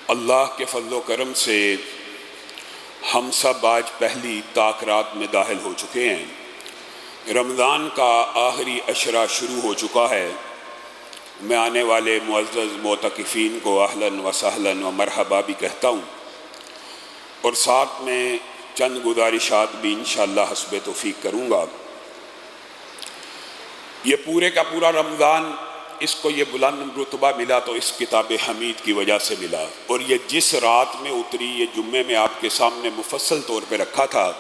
اللہ کے فضل و کرم سے ہم سب آج پہلی طاق رات میں داخل ہو چکے ہیں۔ رمضان کا آخری عشرہ شروع ہو چکا ہے۔ میں آنے والے معزز معتکفین کو اہلاً و سہلاً و مرحبا بھی کہتا ہوں، اور ساتھ میں چند گزارشات بھی انشاءاللہ حسب توفیق کروں گا۔ یہ پورے کا پورا رمضان اس کو یہ بلند رتبہ ملا تو اس کتاب حمید کی وجہ سے ملا، اور یہ جس رات میں اتری، یہ جمعے میں آپ کے سامنے مفصل طور پہ رکھا تھا،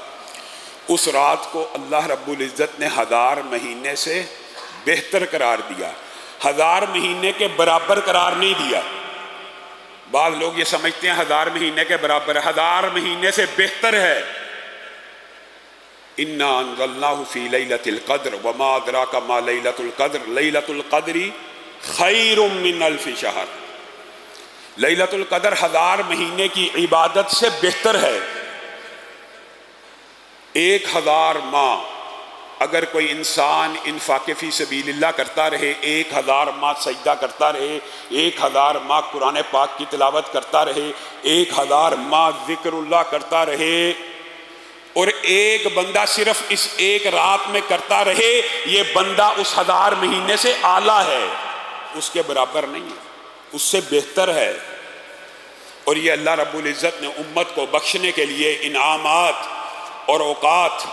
اس رات کو اللہ رب العزت نے 1000 مہینے سے بہتر قرار دیا، 1000 مہینے کے برابر قرار نہیں دیا۔ بعض لوگ یہ سمجھتے ہیں 1000 مہینے کے برابر، 1000 مہینے سے بہتر ہے۔ اِنَّا أَنزَلْنَاهُ فِي لَيْلَةِ الْقَدْرِ وَمَا أَدْرَاكَ مَا لَيْلَةُ الْقَدْرِ لَيْلَةُ الْقَدْرِ خَيْرٌ مِّنْ أَلْفِ شَهْرٍ۔ لیلۃ القدر 1000 مہینے کی عبادت سے بہتر ہے۔ 1000 ماہ اگر کوئی انسان انفاق فی سبیل اللہ کرتا رہے، 1000 ماہ سجدہ کرتا رہے، 1000 ماہ قرآن پاک کی تلاوت کرتا رہے، 1000 ماہ ذکر اللہ کرتا رہے، اور ایک بندہ صرف اس ایک رات میں کرتا رہے، یہ بندہ اس 1000 مہینے سے اعلیٰ ہے، اس کے برابر نہیں ہے، اس سے بہتر ہے۔ اور یہ اللہ رب العزت نے امت کو بخشنے کے لیے انعامات اور اوقات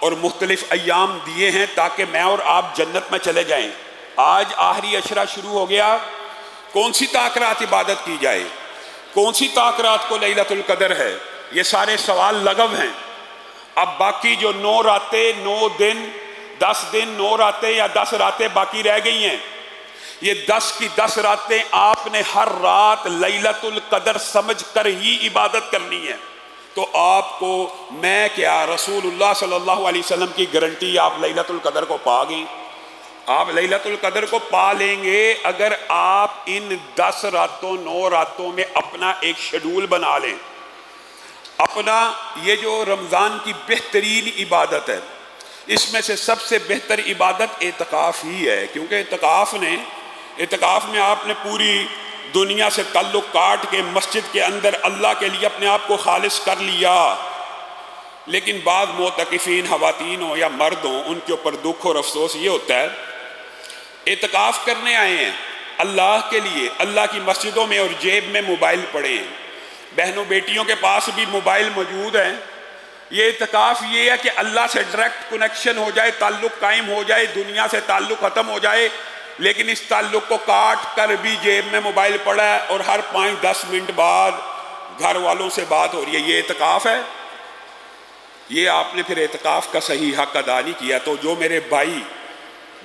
اور مختلف ایام دیے ہیں تاکہ میں اور آپ جنت میں چلے جائیں۔ آج آخری عشرہ شروع ہو گیا، کون سی طاق رات عبادت کی جائے، کون سی طاق رات کو لیلۃ القدر ہے، یہ سارے سوال لغو ہیں۔ اب باقی جو 9 راتیں، 9 دن، 10 دن، 9 راتیں یا 10 راتیں باقی رہ گئی ہیں، یہ 10 کی 10 راتیں آپ نے ہر رات لیلۃ القدر سمجھ کر ہی عبادت کرنی ہے۔ تو آپ کو میں کیا، رسول اللہ صلی اللہ علیہ وسلم کی گارنٹی، آپ لیلۃ القدر کو پا گئیں۔ آپ لیلۃ القدر کو پا لیں گے اگر آپ ان 10 راتوں 9 راتوں میں اپنا ایک شیڈول بنا لیں۔ اپنا یہ جو رمضان کی بہترین عبادت ہے، اس میں سے سب سے بہتر عبادت اعتکاف ہی ہے، کیونکہ اعتکاف میں آپ نے پوری دنیا سے تعلق کاٹ کے مسجد کے اندر اللہ کے لیے اپنے آپ کو خالص کر لیا۔ لیکن بعض معتکفین، خواتین ہوں یا مرد ہوں، ان کے اوپر دکھ اور افسوس یہ ہوتا ہے، اعتکاف کرنے آئے ہیں اللہ کے لیے، اللہ کی مسجدوں میں، اور جیب میں موبائل پڑے ہیں۔ بہنوں بیٹیوں کے پاس بھی موبائل موجود ہیں۔ یہ اعتکاف یہ ہے کہ اللہ سے ڈائریکٹ کنیکشن ہو جائے، تعلق قائم ہو جائے، دنیا سے تعلق ختم ہو جائے، لیکن اس تعلق کو کاٹ کر بھی جیب میں موبائل پڑا ہے اور ہر 5-10 منٹ بعد گھر والوں سے بات ہو رہی ہے۔ یہ اعتکاف ہے؟ یہ آپ نے پھر اعتکاف کا صحیح حق ادا نہیں کیا۔ تو جو میرے بھائی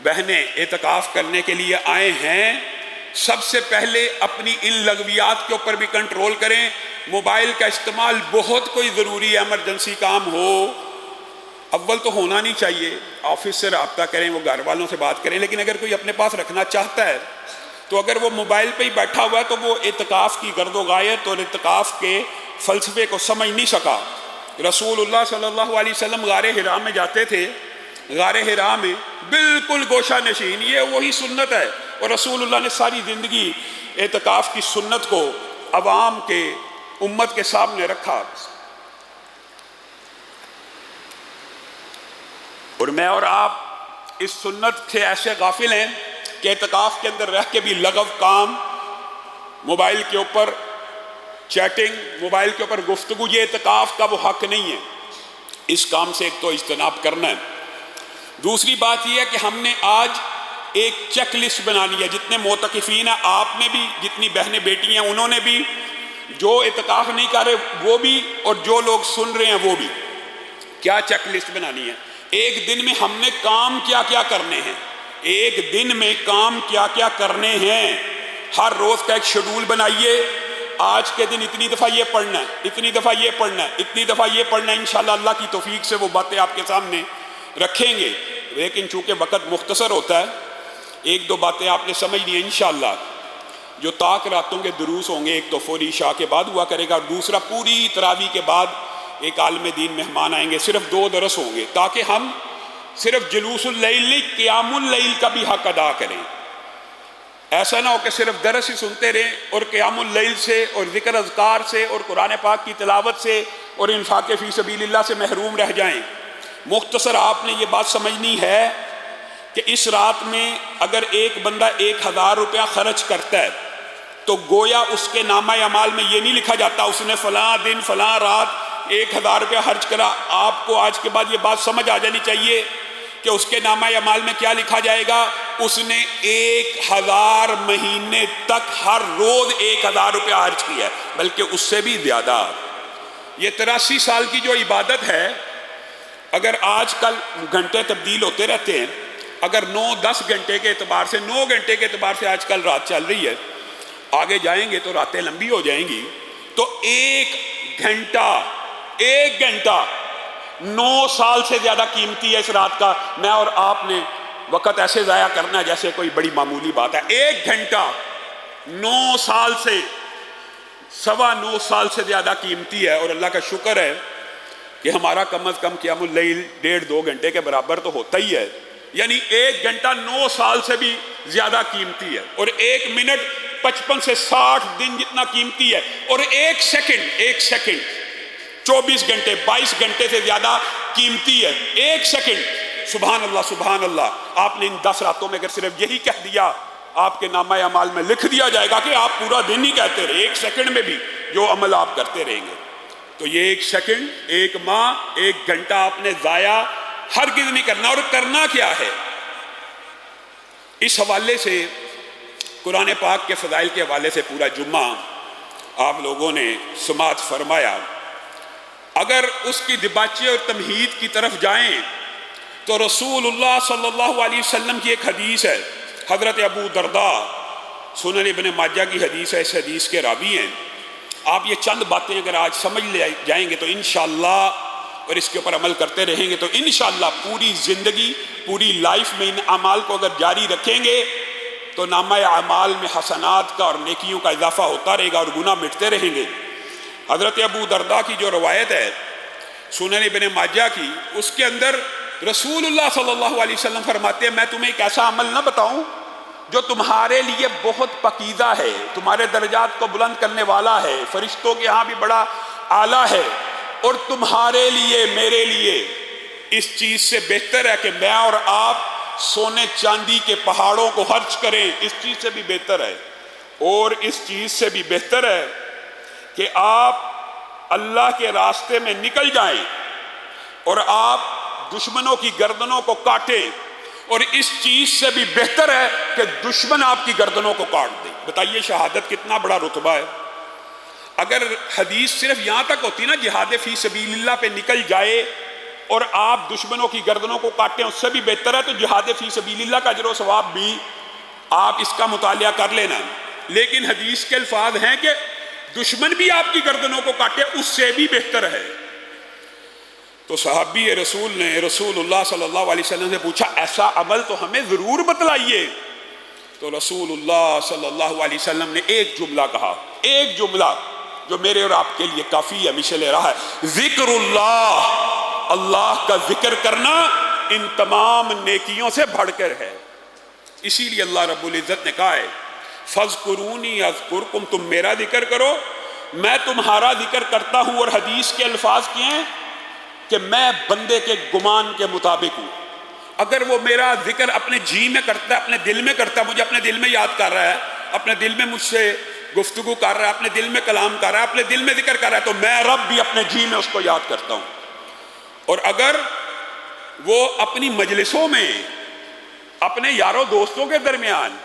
بہنیں اعتکاف کرنے کے لیے آئے ہیں، سب سے پہلے اپنی ان لغویات کے اوپر بھی کنٹرول کریں۔ موبائل کا استعمال بہت کوئی ضروری ہے، ایمرجنسی کام ہو، اول تو ہونا نہیں چاہیے، آفس سے رابطہ کریں، وہ گھر والوں سے بات کریں، لیکن اگر کوئی اپنے پاس رکھنا چاہتا ہے تو اگر وہ موبائل پہ ہی بیٹھا ہوا ہے تو وہ اعتکاف کی گرد و غایت اور اعتکاف کے فلسفے کو سمجھ نہیں سکا۔ رسول اللہ صلی اللہ علیہ وسلم غار حرا میں جاتے تھے، غار حرا میں بالکل گوشہ نشین، یہ وہی سنت ہے، اور رسول اللہ نے ساری زندگی اعتکاف کی سنت کو عوام کے، امت کے سامنے رکھا۔ اور میں اور آپ اس سنت سے ایسے غافل ہیں کہ اعتکاف کے اندر رہ کے بھی لغو کام، موبائل کے اوپر چیٹنگ، موبائل کے اوپر گفتگو، یہ اعتکاف کا وہ حق نہیں ہے۔ اس کام سے ایک تو اجتناب کرنا ہے۔ دوسری بات یہ ہے کہ ہم نے آج ایک چیک لسٹ بنانی ہے، جتنے معتکفین ہیں آپ نے بھی، جتنی بہنیں بیٹی ہیں انہوں نے بھی، جو اعتکاف نہیں کر رہے وہ بھی، اور جو لوگ سن رہے ہیں وہ بھی۔ کیا چیک لسٹ بنانی ہے؟ ایک دن میں ہم نے کام کیا کیا کرنے ہیں، ایک دن میں کام کیا کیا کرنے ہیں، ہر روز کا ایک شیڈول بنائیے۔ آج کے دن اتنی دفعہ یہ پڑھنا ہے، اتنی دفعہ یہ پڑھنا ہے، اتنی دفعہ یہ پڑھنا ہے۔ انشاءاللہ اللہ کی توفیق سے وہ باتیں آپ کے سامنے رکھیں گے، لیکن چونکہ وقت مختصر ہوتا ہے، 1-2 باتیں آپ نے سمجھ لی ہیں انشاءاللہ۔ جو طاق راتوں کے دروس ہوں گے، ایک تو فوری عشاء کے بعد ہوا کرے گا، اور دوسرا پوری تراویح کے بعد ایک عالم دین مہمان آئیں گے، صرف 2 درس ہوں گے، تاکہ ہم صرف جلوس اللیل، قیام اللیل کا بھی حق ادا کریں۔ ایسا نہ ہو کہ صرف درس ہی سنتے رہیں اور قیام اللیل سے اور ذکر اذکار سے اور قرآن پاک کی تلاوت سے اور انفاق فی سبیل اللہ سے محروم رہ جائیں۔ مختصر آپ نے یہ بات سمجھنی ہے کہ اس رات میں اگر ایک بندہ 1000 روپیہ خرچ کرتا ہے تو گویا اس کے نامہ اعمال میں یہ نہیں لکھا جاتا اس نے فلاں دن فلاں رات 1000 روپیہ خرچ کرا۔ آپ کو آج کے بعد یہ بات سمجھ آ جانی چاہیے کہ اس کے نامہ اعمال میں کیا لکھا جائے گا، اس نے 1000 مہینے تک ہر روز 1000 روپیہ خرچ کیا ہے، بلکہ اس سے بھی زیادہ۔ یہ 83 سال کی جو عبادت ہے، اگر آج کل گھنٹے تبدیل ہوتے رہتے ہیں، اگر 9-10 گھنٹے کے اعتبار سے 9 گھنٹے کے اعتبار سے آج کل رات چل رہی ہے، آگے جائیں گے تو راتیں لمبی ہو جائیں گی، تو 1 گھنٹہ 9 سال سے زیادہ قیمتی ہے اس رات کا۔ میں اور آپ نے وقت ایسے ضائع کرنا ہے جیسے کوئی بڑی معمولی بات ہے۔ 1 گھنٹہ 9 سال سے 9.25 سال سے زیادہ قیمتی ہے، اور اللہ کا شکر ہے کہ ہمارا کم از کم قیام اللیل 1.5-2 گھنٹے کے برابر تو ہوتا ہی ہے، یعنی 1 گھنٹہ 9 سال سے بھی زیادہ قیمتی ہے، اور 1 منٹ 55 سے 60 دن جتنا قیمتی ہے، اور 1 سیکنڈ 24 گھنٹے 22 گھنٹے سے زیادہ قیمتی ہے۔ 1 سیکنڈ، سبحان اللہ سبحان اللہ۔ آپ نے ان 10 راتوں میں اگر صرف یہی کہہ دیا، آپ کے نامہ اعمال میں لکھ دیا جائے گا کہ آپ پورا دن ہی کہتے رہے، 1 سیکنڈ میں بھی جو عمل آپ کرتے رہیں گے۔ تو یہ 1 سیکنڈ، 1 ماہ، 1 گھنٹہ آپ نے ضائع ہرگز نہیں کرنا۔ اور کرنا کیا ہے؟ اس حوالے سے قرآن پاک کے فضائل کے حوالے سے پورا جمعہ آپ لوگوں نے سماعت فرمایا۔ اگر اس کی دباچے اور تمہید کی طرف جائیں تو رسول اللہ صلی اللہ علیہ وسلم کی ایک حدیث ہے، حضرت ابو درداء، سنن ابن ماجہ کی حدیث ہے، اس حدیث کے راوی ہیں۔ آپ یہ چند باتیں اگر آج سمجھ لے جائیں گے تو انشاءاللہ، اور اس کے اوپر عمل کرتے رہیں گے تو انشاءاللہ پوری زندگی، پوری لائف میں ان اعمال کو اگر جاری رکھیں گے تو نامہ اعمال میں حسنات کا اور نیکیوں کا اضافہ ہوتا رہے گا اور گناہ مٹتے رہیں گے۔ حضرت ابو درداء کی جو روایت ہے سنن ابن ماجہ کی، اس کے اندر رسول اللہ صلی اللہ علیہ وسلم فرماتے ہیں، میں تمہیں ایک ایسا عمل نہ بتاؤں جو تمہارے لیے بہت پاکیزہ ہے، تمہارے درجات کو بلند کرنے والا ہے، فرشتوں کے ہاں بھی بڑا اعلیٰ ہے، اور تمہارے لیے، میرے لیے اس چیز سے بہتر ہے کہ میں اور آپ سونے چاندی کے پہاڑوں کو خرچ کریں، اس چیز سے بھی بہتر ہے، اور اس چیز سے بھی بہتر ہے کہ آپ اللہ کے راستے میں نکل جائیں اور آپ دشمنوں کی گردنوں کو کاٹیں، اور اس چیز سے بھی بہتر ہے کہ دشمن آپ کی گردنوں کو کاٹ دے۔ بتائیے شہادت کتنا بڑا رتبہ ہے۔ اگر حدیث صرف یہاں تک ہوتی نا، جہاد فی سبیل اللہ پہ نکل جائے اور آپ دشمنوں کی گردنوں کو کاٹیں، اس سے بھی بہتر ہے، تو جہاد فی سبیل اللہ کا اجر و ثواب بھی آپ اس کا مطالعہ کر لینا۔ لیکن حدیث کے الفاظ ہیں کہ دشمن بھی آپ کی گردنوں کو کاٹے، اس سے بھی بہتر ہے۔ تو صحابی رسول نے رسول اللہ صلی اللہ علیہ وسلم سے پوچھا، ایسا عمل تو ہمیں ضرور بتلائیے۔ تو رسول اللہ صلی اللہ علیہ وسلم نے ایک جملہ کہا، ایک جملہ جو میرے اور آپ کے لیے کافی ہمیشہ لے رہا ہے، ذکر اللہ، اللہ کا ذکر کرنا ان تمام نیکیوں سے بڑھ کر ہے۔ اسی لیے اللہ رب العزت نے کہا ہے، فَاذْكُرُونِي أَذْكُرْكُمْ، تم میرا ذکر کرو میں تمہارا ذکر کرتا ہوں۔ اور حدیث کے الفاظ کیا ہیں کہ میں بندے کے گمان کے مطابق ہوں۔ اگر وہ میرا ذکر اپنے جی میں کرتا ہے، اپنے دل میں کرتا ہے، مجھے اپنے دل میں یاد کر رہا ہے، اپنے دل میں مجھ سے گفتگو کر رہا ہے، اپنے دل میں کلام کر رہا ہے، اپنے دل میں ذکر کر رہا ہے، تو میں رب بھی اپنے جی میں اس کو یاد کرتا ہوں۔ اور اگر وہ اپنی مجلسوں میں، اپنے یاروں دوستوں کے درمیان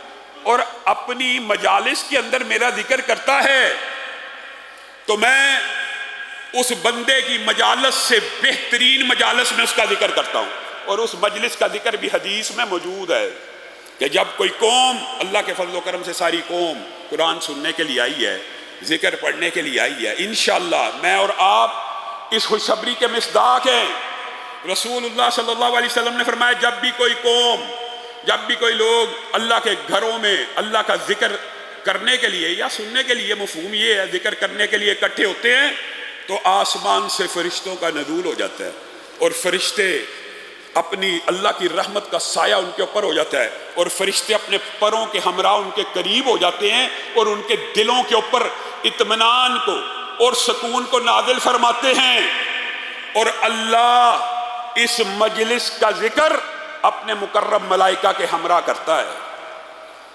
اور اپنی مجالس کے اندر میرا ذکر کرتا ہے تو میں اس بندے کی مجالس سے بہترین مجالس میں اس کا ذکر کرتا ہوں۔ اور اس مجلس کا ذکر بھی حدیث میں موجود ہے کہ جب کوئی قوم، اللہ کے فضل و کرم سے ساری قوم قرآن سننے کے لیے آئی ہے، ذکر پڑھنے کے لیے آئی ہے، انشاءاللہ میں اور آپ اس خوشخبری کے مصداق ہیں۔ رسول اللہ صلی اللہ علیہ وسلم نے فرمایا، جب بھی کوئی قوم، جب بھی کوئی لوگ اللہ کے گھروں میں اللہ کا ذکر کرنے کے لیے یا سننے کے لیے، مفہوم یہ ہے ذکر کرنے کے لیے اکٹھے ہوتے ہیں، تو آسمان سے فرشتوں کا نزول ہو جاتا ہے، اور فرشتے اپنی اللہ کی رحمت کا سایہ ان کے اوپر ہو جاتا ہے، اور فرشتے اپنے پروں کے ہمراہ ان کے قریب ہو جاتے ہیں اور ان کے دلوں کے اوپر اطمینان کو اور سکون کو نازل فرماتے ہیں۔ اور اللہ اس مجلس کا ذکر اپنے مقرب ملائکہ کے ہمراہ کرتا ہے۔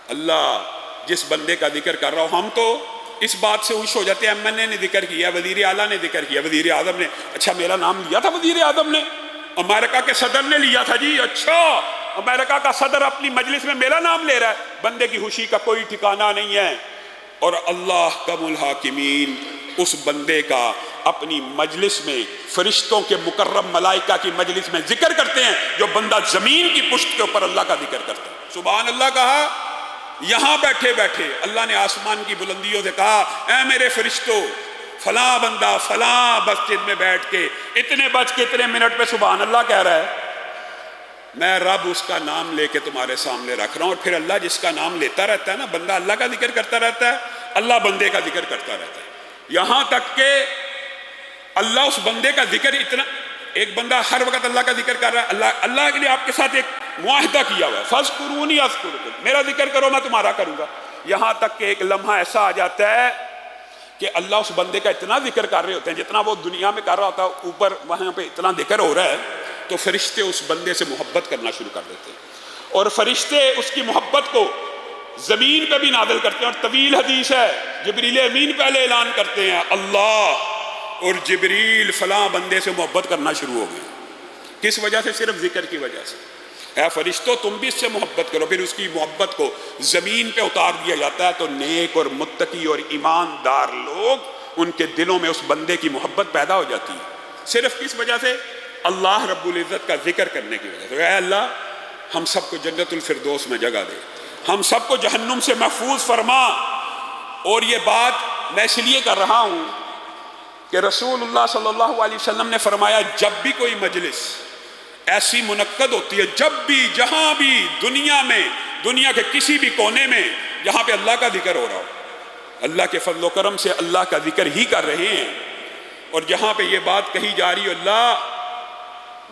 اللہ جس بندے کا ذکر کر رہا ہو، ہم تو اس بات سے خوش ہو جاتے ہیں، ایم این اے نے ذکر کیا، وزیر اعلیٰ نے ذکر کیا، وزیر اعظم نے، اچھا میرا نام لیا تھا وزیر اعظم نے، امریکہ کے صدر نے لیا تھا جی، اچھا امریکہ کا صدر اپنی مجلس میں میرا نام لے رہا ہے، بندے کی خوشی کا کوئی ٹھکانہ نہیں ہے۔ اور اللہ کم الحاکمین اس بندے کا اپنی مجلس میں فرشتوں کے مکرم ملائکہ کی مجلس میں ذکر کرتے ہیں، جو بندہ زمین کی پشت کے اوپر اللہ کا ذکر کرتا ہے۔ سبحان اللہ کہا، یہاں بیٹھے بیٹھے اللہ نے آسمان کی بلندیوں سے کہا، اے میرے فرشتوں، فلاں بندہ فلاں مسجد میں بیٹھ کے اتنے بج کے اتنے منٹ پہ سبحان اللہ کہہ رہا ہے، میں رب اس کا نام لے کے تمہارے سامنے رکھ رہا ہوں۔ اور پھر اللہ جس کا نام لیتا رہتا ہے نا، بندہ اللہ کا ذکر کرتا رہتا ہے، اللہ بندے کا ذکر کرتا رہتا ہے، یہاں تک کہ اللہ اس بندے کا ذکر اتنا، ایک بندہ ہر وقت اللہ کا ذکر کر رہا ہے، اللہ کے لیے آپ کے ساتھ ایک معاہدہ کیا ہوا ہے، فَاذْكُرُونِي أَذْكُرْكُمْ، میرا ذکر کرو میں تمہارا کروں گا، یہاں تک کہ ایک لمحہ ایسا آ جاتا ہے کہ اللہ اس بندے کا اتنا ذکر کر رہے ہوتے ہیں جتنا وہ دنیا میں کر رہا ہوتا ہے، اوپر وہاں پہ اتنا ذکر ہو رہا ہے تو فرشتے اس بندے سے محبت کرنا شروع کر دیتے ہیں، اور فرشتے اس کی محبت کو زمین پہ بھی نازل کرتے ہیں۔ اور طویل حدیث ہے، جبریل امین پہلے اعلان کرتے ہیں، اللہ اور جبریل فلاں بندے سے محبت کرنا شروع ہو گئے، کس وجہ سے؟ صرف ذکر کی وجہ سے۔ اے فرشتوں تم بھی اس سے محبت کرو، پھر اس کی محبت کو زمین پہ اتار دیا جاتا ہے، تو نیک اور متقی اور ایماندار لوگ ان کے دلوں میں اس بندے کی محبت پیدا ہو جاتی ہے، صرف کس وجہ سے؟ اللہ رب العزت کا ذکر کرنے کی وجہ سے۔ اے اللہ ہم سب کو جنت الفردوس میں جگہ دے، ہم سب کو جہنم سے محفوظ فرما۔ اور یہ بات میں اس لیے کر رہا ہوں کہ رسول اللہ صلی اللہ علیہ وسلم نے فرمایا، جب بھی کوئی مجلس ایسی منعقد ہوتی ہے، جب بھی جہاں بھی دنیا میں، دنیا کے کسی بھی کونے میں جہاں پہ اللہ کا ذکر ہو رہا ہو، اللہ کے فضل و کرم سے اللہ کا ذکر ہی کر رہے ہیں، اور جہاں پہ یہ بات کہی جا رہی ہے اللہ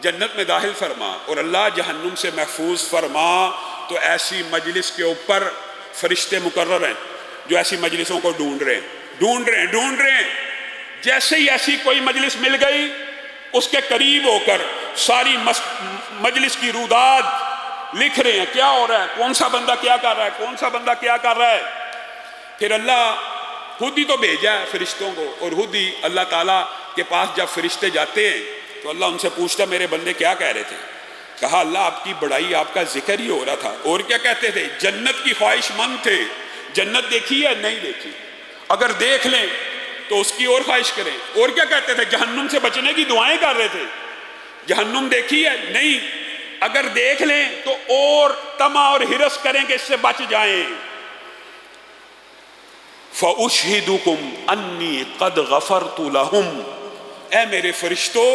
جنت میں داخل فرما اور اللہ جہنم سے محفوظ فرما، تو ایسی مجلس کے اوپر فرشتے مقرر ہیں جو ایسی مجلسوں کو ڈھونڈ رہے ہیں۔ جیسے ہی ایسی کوئی مجلس مل گئی، اس کے قریب ہو کر ساری مجلس کی روداد لکھ رہے ہیں، کیا ہو رہا ہے، کون سا بندہ کیا کر رہا ہے، کون سا بندہ کیا کر رہا ہے۔ پھر اللہ خود ہی تو بھیجا ہے فرشتوں کو، اور خود ہی اللہ تعالیٰ کے پاس جب فرشتے جاتے ہیں تو اللہ ان سے پوچھتا، میرے بندے کیا کہہ رہے تھے؟ کہا اللہ آپ کی بڑائی، آپ کا ذکر ہی ہو رہا تھا۔ اور کیا کہتے تھے؟ جنت کی خواہش مند تھے، جنت دیکھی ہے؟ نہیں دیکھی، اگر دیکھ لیں تو اس کی اور خواہش کریں۔ اور کیا کہتے تھے؟ جہنم سے بچنے کی دعائیں کر رہے تھے، جہنم دیکھی ہے؟ نہیں، اگر دیکھ لیں تو اور طمع اور ہرس کریں کہ اس سے بچ جائیں۔ فَأُشْهِدُكُمْ أَنِّي قَدْ غَفَرْتُ لَهُمْ، اے میرے فرشتوں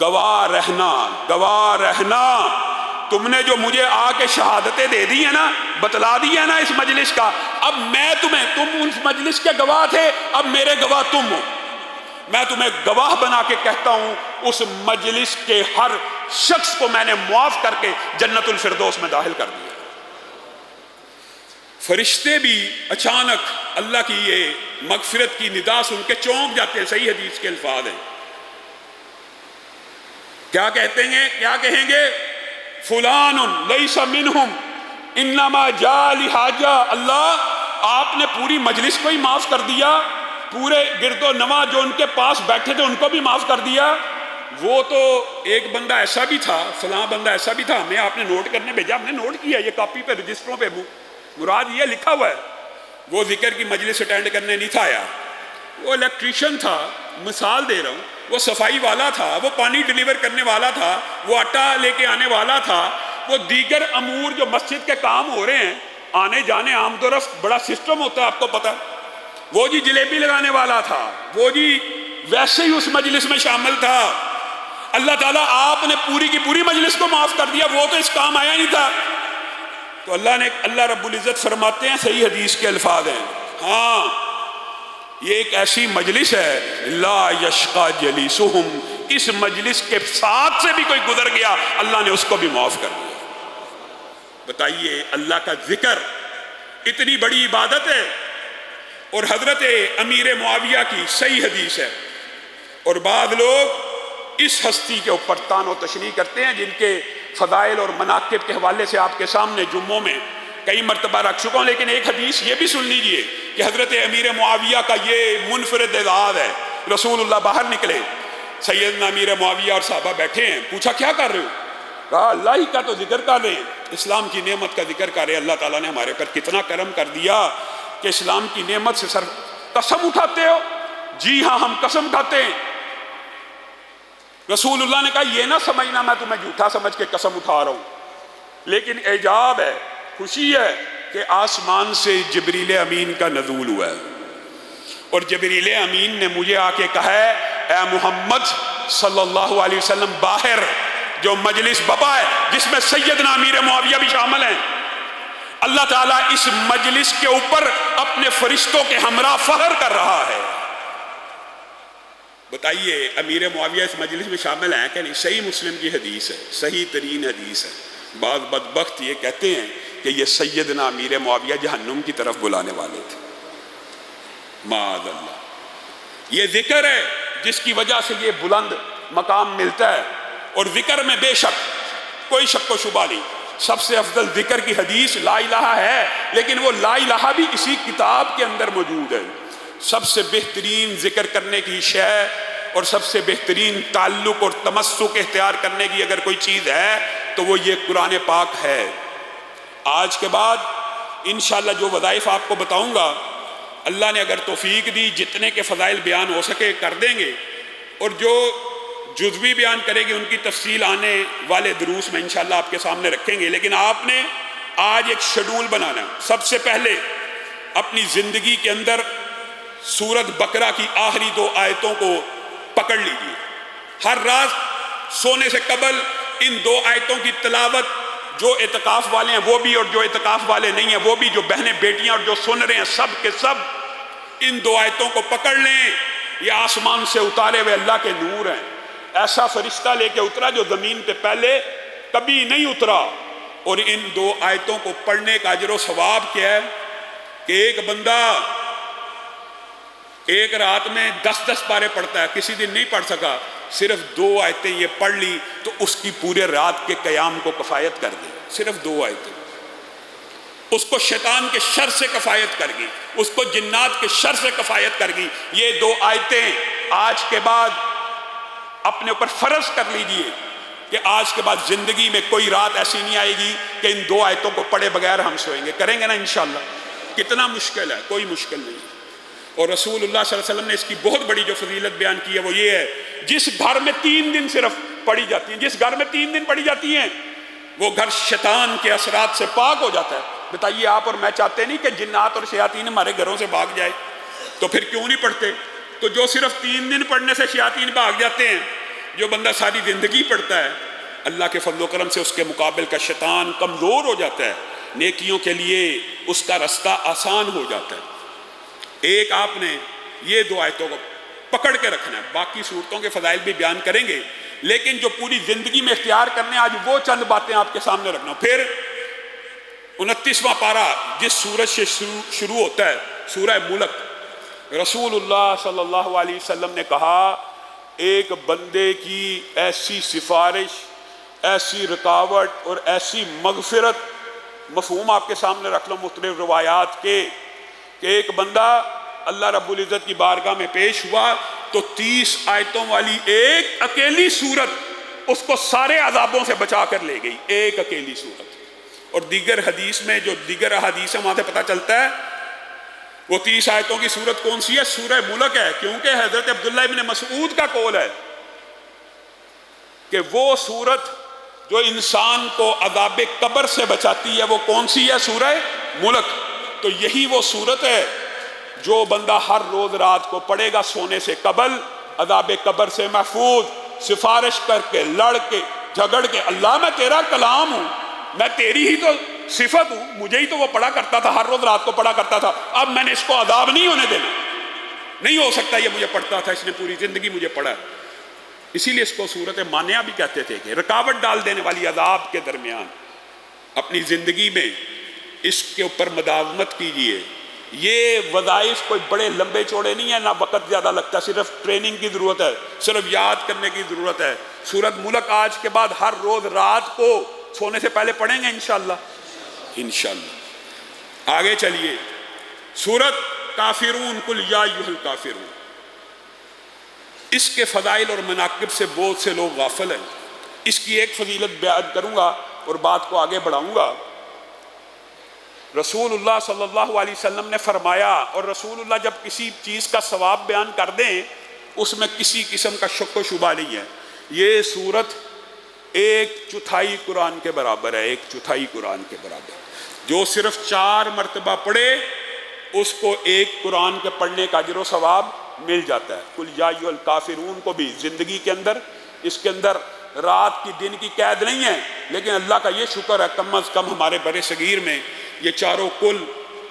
گواہ رہنا، تم نے جو مجھے آ کے شہادتیں دے دی ہیں نا، بتلا دی ہے نا اس مجلس کا، اب میں تم اس مجلس کے گواہ تھے، اب میرے گواہ تم ہو، میں تمہیں گواہ بنا کے کہتا ہوں اس مجلس کے ہر شخص کو میں نے معاف کر کے جنت الفردوس میں داخل کر دیا۔ فرشتے بھی اچانک اللہ کی یہ مغفرت کی ندا سن کے چونک جاتے ہیں، صحیح حدیث کے الفاظ ہیں، کیا کہیں گے؟ فلان لیس منہم انما جاء لحاجہ، اللہ آپ نے پوری مجلس کو ہی معاف کر دیا، پورے گرد و نواح جو ان کے پاس بیٹھے تھے ان کو بھی معاف کر دیا۔ وہ تو ایک بندہ ایسا بھی تھا، فلاں بندہ ایسا بھی تھا، ہمیں آپ نے نوٹ کرنے بھیجا، ہم نے نوٹ کیا، یہ کاپی پہ رجسٹروں پہ مراد یہ لکھا ہوا ہے، وہ ذکر کی مجلس اٹینڈ کرنے نہیں تھا آیا، وہ الیکٹریشین تھا، مثال دے رہا ہوں، وہ صفائی والا تھا، وہ پانی ڈیلیور کرنے والا تھا، وہ آٹا لے کے آنے والا تھا، وہ دیگر امور جو مسجد کے کام ہو رہے ہیں، آنے جانے آمد و رفت بڑا سسٹم ہوتا ہے آپ کو پتہ، وہ جی جلیبی لگانے والا تھا، وہ جی ویسے ہی اس مجلس میں شامل تھا۔ اللہ تعالیٰ آپ نے پوری کی پوری مجلس کو معاف کر دیا، وہ تو اس کام آیا نہیں تھا۔ تو اللہ رب العزت فرماتے ہیں، صحیح حدیث کے الفاظ ہیں، ہاں یہ ایک ایسی مجلس ہے، لا یشقى جلیسہم اس مجلس کے ساتھ سے بھی کوئی گزر گیا اللہ نے اس کو بھی معاف کر دیا۔ بتائیے، اللہ کا ذکر اتنی بڑی عبادت ہے، اور حضرت امیر معاویہ کی صحیح حدیث ہے، اور بعض لوگ اس ہستی کے اوپر طعن و تشریح کرتے ہیں جن کے فضائل اور مناقب کے حوالے سے آپ کے سامنے جمعوں میں کئی مرتبہ رکھ چکا ہوں، لیکن ایک حدیث یہ بھی سن لیجئے کہ حضرت امیر معاویہ کا یہ منفرد اعزاز ہے۔ رسول اللہ باہر نکلے، سیدنا امیر معاویہ اور صحابہ بیٹھے ہیں، پوچھا کیا کر رہے ہو؟ کہا اللہ ہی کا تو ذکر کر رہے ہیں، اسلام کی نعمت کا ذکر کر رہے ہیں، اللہ تعالیٰ نے ہمارے پر کتنا کرم کر دیا کہ اسلام کی نعمت سے سر قسم اٹھاتے ہو؟ جی ہاں ہم قسم اٹھاتے ہیں۔ رسول اللہ نے کہا یہ نہ سمجھنا میں تمہیں جھوٹا سمجھ کے قسم اٹھا رہا ہوں، لیکن اعجاب ہے، خوشی ہے کہ آسمان سے جبریل امین کا نزول ہوا ہے، اور جبریل امین نے مجھے آ کے کہا ہے اے محمد صلی اللہ علیہ وسلم، باہر جو مجلس بپا ہے جس میں سیدنا امیر معاویہ بھی شامل ہیں، اللہ تعالیٰ اس مجلس کے اوپر اپنے فرشتوں کے ہمراہ فخر کر رہا ہے۔ بتائیے امیر معاویہ اس مجلس میں شامل ہیں کہ نہیں؟ صحیح مسلم کی حدیث ہے، صحیح ترین حدیث ہے۔ بعض بدبخت یہ کہتے ہیں کہ یہ سیدنا امیر معاویہ جہنم کی طرف بلانے والے تھے، معاذ اللہ۔ یہ ذکر ہے جس کی وجہ سے یہ بلند مقام ملتا ہے، اور ذکر میں بے شک کوئی شک و شبہ نہیں، سب سے افضل ذکر کی حدیث لا الہ ہے، لیکن وہ لا الہ بھی اسی کتاب کے اندر موجود ہے۔ سب سے بہترین ذکر کرنے کی شے اور سب سے بہترین تعلق اور تمسک اختیار کرنے کی اگر کوئی چیز ہے تو وہ یہ قرآن پاک ہے۔ آج کے بعد انشاءاللہ جو وظائف آپ کو بتاؤں گا، اللہ نے اگر توفیق دی جتنے کے فضائل بیان ہو سکے کر دیں گے، اور جو جزوی بیان کریں گے ان کی تفصیل آنے والے دروس میں انشاءاللہ آپ کے سامنے رکھیں گے، لیکن آپ نے آج ایک شیڈول بنانا ہے۔ سب سے پہلے اپنی زندگی کے اندر سورت بقرہ کی آخری 2 آیتوں کو پکڑ لیجئے، ہر رات سونے سے قبل ان 2 آیتوں کی تلاوت، جو اعتکاف والے ہیں وہ بھی اور جو اعتکاف والے نہیں ہیں وہ بھی، جو بہنیں بیٹیاں اور جو سن رہے ہیں سب کے سب ان 2 آیتوں کو پکڑ لیں۔ یہ آسمان سے اتارے ہوئے اللہ کے نور ہیں، ایسا فرشتہ لے کے اترا جو زمین پہ پہلے کبھی نہیں اترا، اور ان 2 آیتوں کو پڑھنے کا اجر و ثواب کیا ہے کہ ایک بندہ ایک رات میں 10 پارے پڑھتا ہے، کسی دن نہیں پڑھ سکا، صرف 2 آیتیں یہ پڑھ لی تو اس کی پورے رات کے قیام کو کفایت کر دی۔ صرف 2 آیتیں اس کو شیطان کے شر سے کفایت کر گئی، اس کو جنات کے شر سے کفایت کر گئی۔ یہ 2 آیتیں آج کے بعد اپنے اوپر فرض کر لیجئے کہ آج کے بعد زندگی میں کوئی رات ایسی نہیں آئے گی کہ ان 2 آیتوں کو پڑھے بغیر ہم سوئیں گے۔ کریں گے نا انشاءاللہ؟ کتنا مشکل ہے؟ کوئی مشکل نہیں۔ اور رسول اللہ صلی اللہ علیہ وسلم نے اس کی بہت بڑی جو فضیلت بیان کی ہے وہ یہ ہے، جس گھر میں 3 دن صرف پڑھی جاتی ہیں، جس گھر میں 3 دن پڑھی جاتی ہیں وہ گھر شیطان کے اثرات سے پاک ہو جاتا ہے۔ بتائیے آپ اور میں چاہتے نہیں کہ جنات اور شیاطین ہمارے گھروں سے بھاگ جائے، تو پھر کیوں نہیں پڑھتے؟ تو جو صرف 3 دن پڑھنے سے شیاطین بھاگ جاتے ہیں، جو بندہ ساری زندگی پڑھتا ہے اللہ کے فضل و کرم سے اس کے مقابل کا شیطان کمزور ہو جاتا ہے، نیکیوں کے لیے اس کا رستہ آسان ہو جاتا ہے۔ ایک آپ نے یہ 2 آیتوں کو پکڑ کے رکھنا ہے، باقی صورتوں کے فضائل بھی بیان کریں گے، لیکن جو پوری زندگی میں اختیار کرنے آج وہ چند باتیں آپ کے سامنے رکھنا۔ پھر 29واں پارہ جس سورج سے شروع ہوتا ہے، سورہ ملک، رسول اللہ صلی اللہ علیہ وسلم نے کہا ایک بندے کی ایسی سفارش، ایسی رکاوٹ اور ایسی مغفرت، مفہوم آپ کے سامنے رکھ لو مختلف روایات کے، کہ ایک بندہ اللہ رب العزت کی بارگاہ میں پیش ہوا تو 30 آیتوں والی ایک اکیلی سورت اس کو سارے عذابوں سے بچا کر لے گئی، ایک اکیلی سورت۔ اور دیگر حدیث میں جو دیگر احادیث ہیں وہاں سے پتہ چلتا ہے وہ 30 آیتوں کی سورت کون سی ہے؟ سورہ ملک ہے، کیونکہ حضرت عبداللہ ابن مسعود کا قول ہے کہ وہ سورت جو انسان کو عذاب قبر سے بچاتی ہے وہ کون سی ہے؟ سورہ ملک۔ تو یہی وہ سورت ہے جو بندہ ہر روز رات کو پڑھے گا سونے سے قبل، عذاب قبر سے محفوظ، سفارش کر کے، لڑ کے، جھگڑ کے، اللہ میں تیرا کلام ہوں، میں تیری ہی تو صفت ہوں، مجھے ہی تو وہ پڑھا کرتا تھا، ہر روز رات کو پڑھا کرتا تھا، اب میں نے اس کو عذاب نہیں ہونے دینا، نہیں ہو سکتا یہ مجھے پڑھتا تھا، اس نے پوری زندگی مجھے پڑھا ہے، اسی لیے اس کو صورت مانعہ بھی کہتے تھے کہ رکاوٹ ڈال دینے والی عذاب کے درمیان اپنی زندگی میں اس کے اوپر مداومت کیجئے۔ یہ وظائف کوئی بڑے لمبے چوڑے نہیں ہیں، نہ وقت زیادہ لگتا، صرف ٹریننگ کی ضرورت ہے، صرف یاد کرنے کی ضرورت ہے۔ سورۃ ملک آج کے بعد ہر روز رات کو سونے سے پہلے پڑھیں گے انشاءاللہ انشاءاللہ۔ آگے چلیے، سورۃ کافرون، قل یا ایھا الکافرون، اس کے فضائل اور مناقب سے بہت سے لوگ غافل ہیں۔ اس کی ایک فضیلت بیان کروں گا اور بات کو آگے بڑھاؤں گا۔ رسول اللہ صلی اللہ علیہ وسلم نے فرمایا، اور رسول اللہ جب کسی چیز کا ثواب بیان کر دیں اس میں کسی قسم کا شک و شبہ نہیں ہے، یہ سورت 1/4 قرآن کے برابر ہے، 1/4 قرآن کے برابر۔ جو صرف 4 مرتبہ پڑھے اس کو 1 قرآن کے پڑھنے کا اجر و ثواب مل جاتا ہے۔ قل یا ایھا الکافرون کو بھی زندگی کے اندر، اس کے اندر رات کی دن کی قید نہیں ہے، لیکن اللہ کا یہ شکر ہے کم از کم ہمارے بر صغیر میں یہ چاروں کل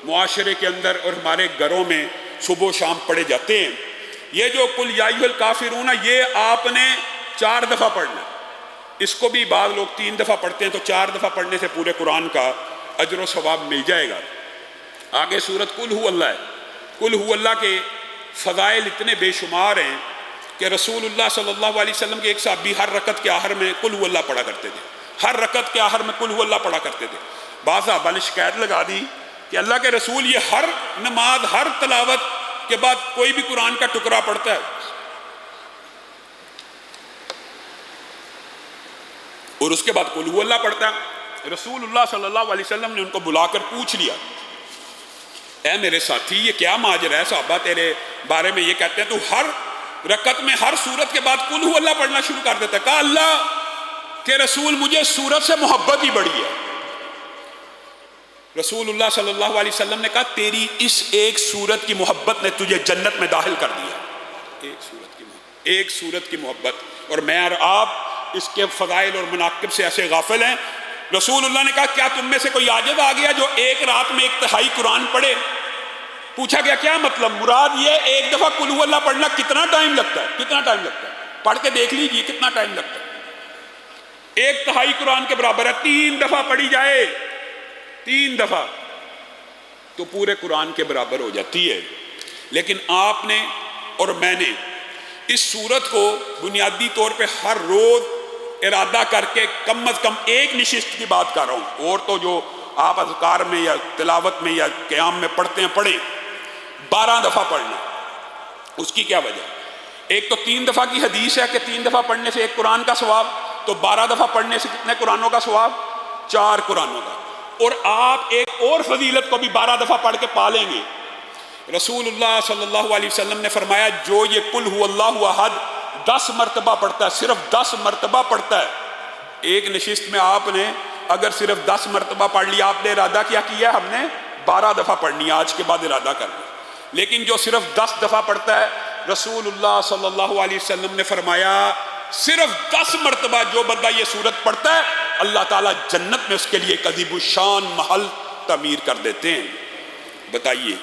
معاشرے کے اندر اور ہمارے گھروں میں صبح و شام پڑھے جاتے ہیں۔ یہ جو قل یا ایھا الکافرون ہے، یہ آپ نے 4 دفعہ پڑھنا ہے۔ اس کو بھی بعض لوگ 3 دفعہ پڑھتے ہیں، تو 4 دفعہ پڑھنے سے پورے قرآن کا اجر و ثواب مل جائے گا۔ آگے سورت قل ھو اللہ ہے۔ قل ھو اللہ کے فضائل اتنے بے شمار ہیں کہ رسول اللہ صلی اللہ علیہ وسلم کے ایک صحابی ہر رکعت کے آخر میں قل ھو اللہ پڑھا کرتے تھے، ہر رکعت کے آخر میں قل ھو اللہ پڑھا کرتے تھے۔ بعض صحابہ نے شکایت لگا دی کہ اللہ کے رسول یہ ہر نماز، ہر تلاوت کے بعد کوئی بھی قرآن کا ٹکڑا پڑھتا ہے اور اس کے بعد قل ھو اللہ پڑھتا ہے۔ رسول اللہ صلی اللہ علیہ وسلم نے ان کو بلا کر پوچھ لیا، اے میرے ساتھی یہ کیا ماجرا ہے؟ صحابہ تیرے بارے میں یہ کہتے ہیں تو ہر رکعت میں ہر سورت کے بعد قل ھو اللہ پڑھنا شروع کر دیتا ہے۔ کہا اللہ کہ رسول مجھے سورت سے محبت ہی بڑی ہے۔ رسول اللہ صلی اللہ علیہ وسلم نے کہا تیری اس ایک سورت کی محبت نے تجھے جنت میں داخل کر دیا۔ ایک سورت کی محبت، اور میں اور آپ اس کے فضائل اور مناقب سے ایسے غافل ہیں۔ رسول اللہ نے کہا کیا تم میں سے کوئی عاجز آ گیا جو ایک رات میں 1/3 قرآن پڑھے؟ پوچھا گیا کیا مطلب؟ مراد یہ ایک دفعہ قل ھو اللہ پڑھنا کتنا ٹائم لگتا ہے؟ کتنا ٹائم لگتا ہے؟ پڑھ کے دیکھ لیجیے کتنا ٹائم لگتا ہے۔ 1/3 قرآن کے برابر ہے۔ 3 دفعہ پڑھی جائے، 3 دفعہ تو پورے قرآن کے برابر ہو جاتی ہے۔ لیکن آپ نے اور میں نے اس سورت کو بنیادی طور پہ ہر روز ارادہ کر کے کم از کم ایک نشست کی بات کر رہا ہوں، اور تو جو آپ اذکار میں یا تلاوت میں یا قیام میں پڑھتے ہیں پڑھیں، 12 دفعہ پڑھنا۔ اس کی کیا وجہ؟ ایک تو 3 دفعہ کی حدیث ہے کہ 3 دفعہ پڑھنے سے 1 قرآن کا ثواب، تو 12 دفعہ پڑھنے سے کتنے قرآنوں کا ثواب؟ 4 قرآنوں کا۔ اور آپ ایک اور فضیلت کو بھی 12 دفعہ پڑھ کے پا لیں گے۔ رسول اللہ صلی اللہ علیہ وسلم نے فرمایا جو یہ قل ھو اللہ احد 10 مرتبہ پڑھتا ہے، صرف 10 مرتبہ پڑھتا ہے، ایک نشست میں آپ نے اگر صرف 10 مرتبہ پڑھ لیا، آپ نے ارادہ کیا ہے ہم نے 12 دفعہ پڑھنی ہے، آج کے بعد ارادہ کر لیا۔ لیکن جو صرف 10 دفعہ پڑھتا ہے، رسول اللہ صلی اللہ علیہ وسلم نے فرمایا صرف 10 مرتبہ جو بندہ یہ سورت پڑھتا ہے، اللہ تعالیٰ جنت میں اس کے لیے ایک عظیم الشان محل تعمیر کر دیتے ہیں۔ بتائیے،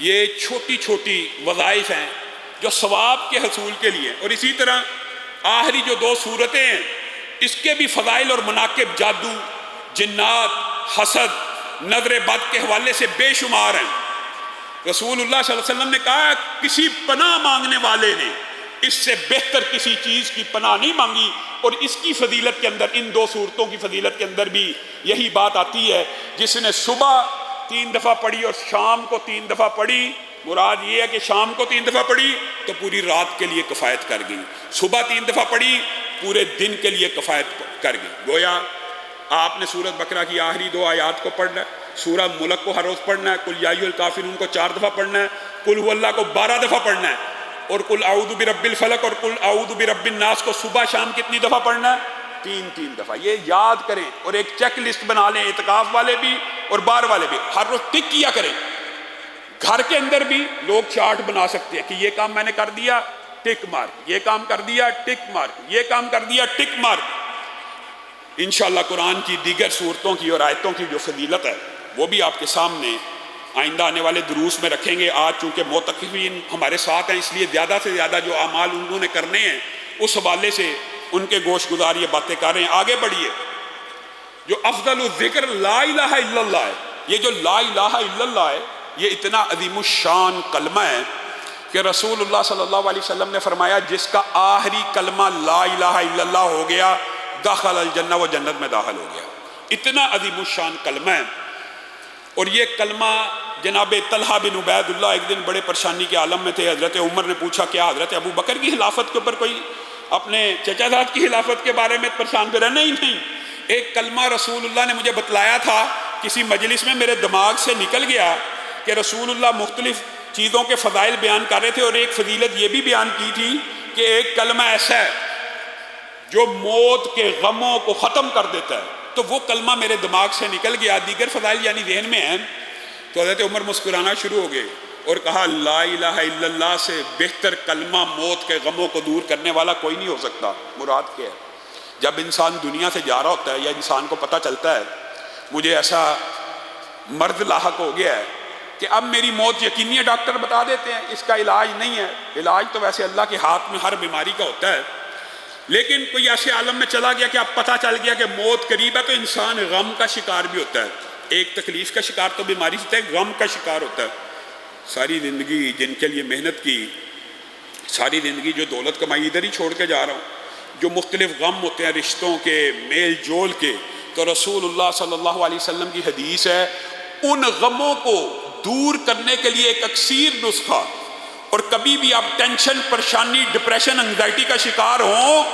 یہ چھوٹی چھوٹی وظائف ہیں جو ثواب کے حصول کے لیے، اور اسی طرح آخری جو 2 سورتیں ہیں اس کے بھی فضائل اور مناقب جادو، جنات، حسد، نظر بد کے حوالے سے بے شمار ہیں۔ رسول اللہ صلی اللہ علیہ وسلم نے کہا کسی پناہ مانگنے والے نے اس سے بہتر کسی چیز کی پناہ نہیں مانگی، اور اس کی فضیلت کے اندر، ان 2 سورتوں کی فضیلت کے اندر بھی یہی بات آتی ہے، جس نے صبح 3 دفعہ پڑھی اور شام کو 3 دفعہ پڑھی، مراد یہ ہے کہ شام کو 3 دفعہ پڑھی تو پوری رات کے لیے کفایت کر گئی، صبح 3 دفعہ پڑھی پورے دن کے لیے کفایت کر گئی۔ گویا آپ نے سورۃ بقرہ کی آخری 2 آیات کو پڑھنا ہے، سورہ ملک کو ہر روز پڑھنا ہے، قل یا ایھا الکافرون کو 4 دفعہ پڑھنا ہے، قل ھو اللہ کو 12 دفعہ پڑھنا ہے، اور قل اعوذ برب الفلق اور قل اعوذ برب الناس کو صبح شام کتنی دفعہ پڑھنا ہے؟ 3 دفعہ۔ یہ یاد کریں اور ایک چیک لسٹ بنا لیں، اعتکاف والے بھی اور باہر والے بھی، ہر روز ٹک کیا کریں۔ گھر کے اندر بھی لوگ چارٹ بنا سکتے ہیں کہ یہ کام میں نے کر دیا، ٹک مارک، یہ کام کر دیا، ٹک مارک، یہ کام کر دیا، ٹک مارک۔ انشاءاللہ قرآن کی دیگر سورتوں کی اور آیتوں کی جو فضیلت ہے وہ بھی آپ کے سامنے آئندہ آنے والے دروس میں رکھیں گے۔ آج چونکہ معتکفین ہمارے ساتھ ہیں، اس لیے زیادہ سے زیادہ جو اعمال انہوں نے کرنے ہیں اس حوالے سے ان کے گوش گزار یہ باتیں کر رہے ہیں. آگے بڑھیے. جو افضل الذکر لا الہ الا اللہ ہے، یہ جو لا الہ الا اللہ ہے یہ اتنا عظیم الشان کلمہ ہے کہ رسول اللہ صلی اللہ علیہ وسلم نے فرمایا جس کا آخری کلمہ لا الہ الا اللہ ہو گیا دخل الجنہ، وہ جنت میں داخل ہو گیا. اتنا عظیم الشان کلمہ ہے. اور یہ کلمہ جناب طلحہ بن عبید اللہ ایک دن بڑے پریشانی کے عالم میں تھے. حضرت عمر نے پوچھا کیا حضرت ابو بکر کی خلافت کے اوپر کوئی اپنے چچا زاد کی خلافت کے بارے میں پریشان پہ رہا؟ نہیں، ایک کلمہ رسول اللہ نے مجھے بتلایا تھا، کسی مجلس میں میرے دماغ سے نکل گیا کہ رسول اللہ مختلف چیزوں کے فضائل بیان کر رہے تھے، اور ایک فضیلت یہ بھی بیان کی تھی کہ ایک کلمہ ایسا ہے جو موت کے غموں کو ختم کر دیتا ہے. تو وہ کلمہ میرے دماغ سے نکل گیا، دیگر فضائل یعنی ذہن میں ہیں. تو حضرت عمر مسکرانا شروع ہو گئے اور کہا لا الہ الا اللہ سے بہتر کلمہ موت کے غموں کو دور کرنے والا کوئی نہیں ہو سکتا. مراد کیا ہے؟ جب انسان دنیا سے جا رہا ہوتا ہے یا انسان کو پتہ چلتا ہے مجھے ایسا مرض لاحق ہو گیا ہے کہ اب میری موت یقینی ہے، ڈاکٹر بتا دیتے ہیں اس کا علاج نہیں ہے. علاج تو ویسے اللہ کے ہاتھ میں ہر بیماری کا ہوتا ہے، لیکن کوئی ایسے عالم میں چلا گیا کہ اب پتہ چل گیا کہ موت قریب ہے، تو انسان غم کا شکار بھی ہوتا ہے. ایک تکلیف کا شکار تو بیماری سے ہوتا ہے، غم کا شکار ہوتا ہے. ساری زندگی جن کے لیے محنت کی، ساری زندگی جو دولت کمائی ادھر ہی چھوڑ کے جا رہا ہوں، جو مختلف غم ہوتے ہیں رشتوں کے، میل جول کے. تو رسول اللہ صلی اللہ علیہ وسلم کی حدیث ہے ان غموں کو دور کرنے کے لیے ایک اکسیر نسخہ. اور کبھی بھی آپ ٹینشن، پریشانی، ڈپریشن، انگزائٹی کا شکار ہوں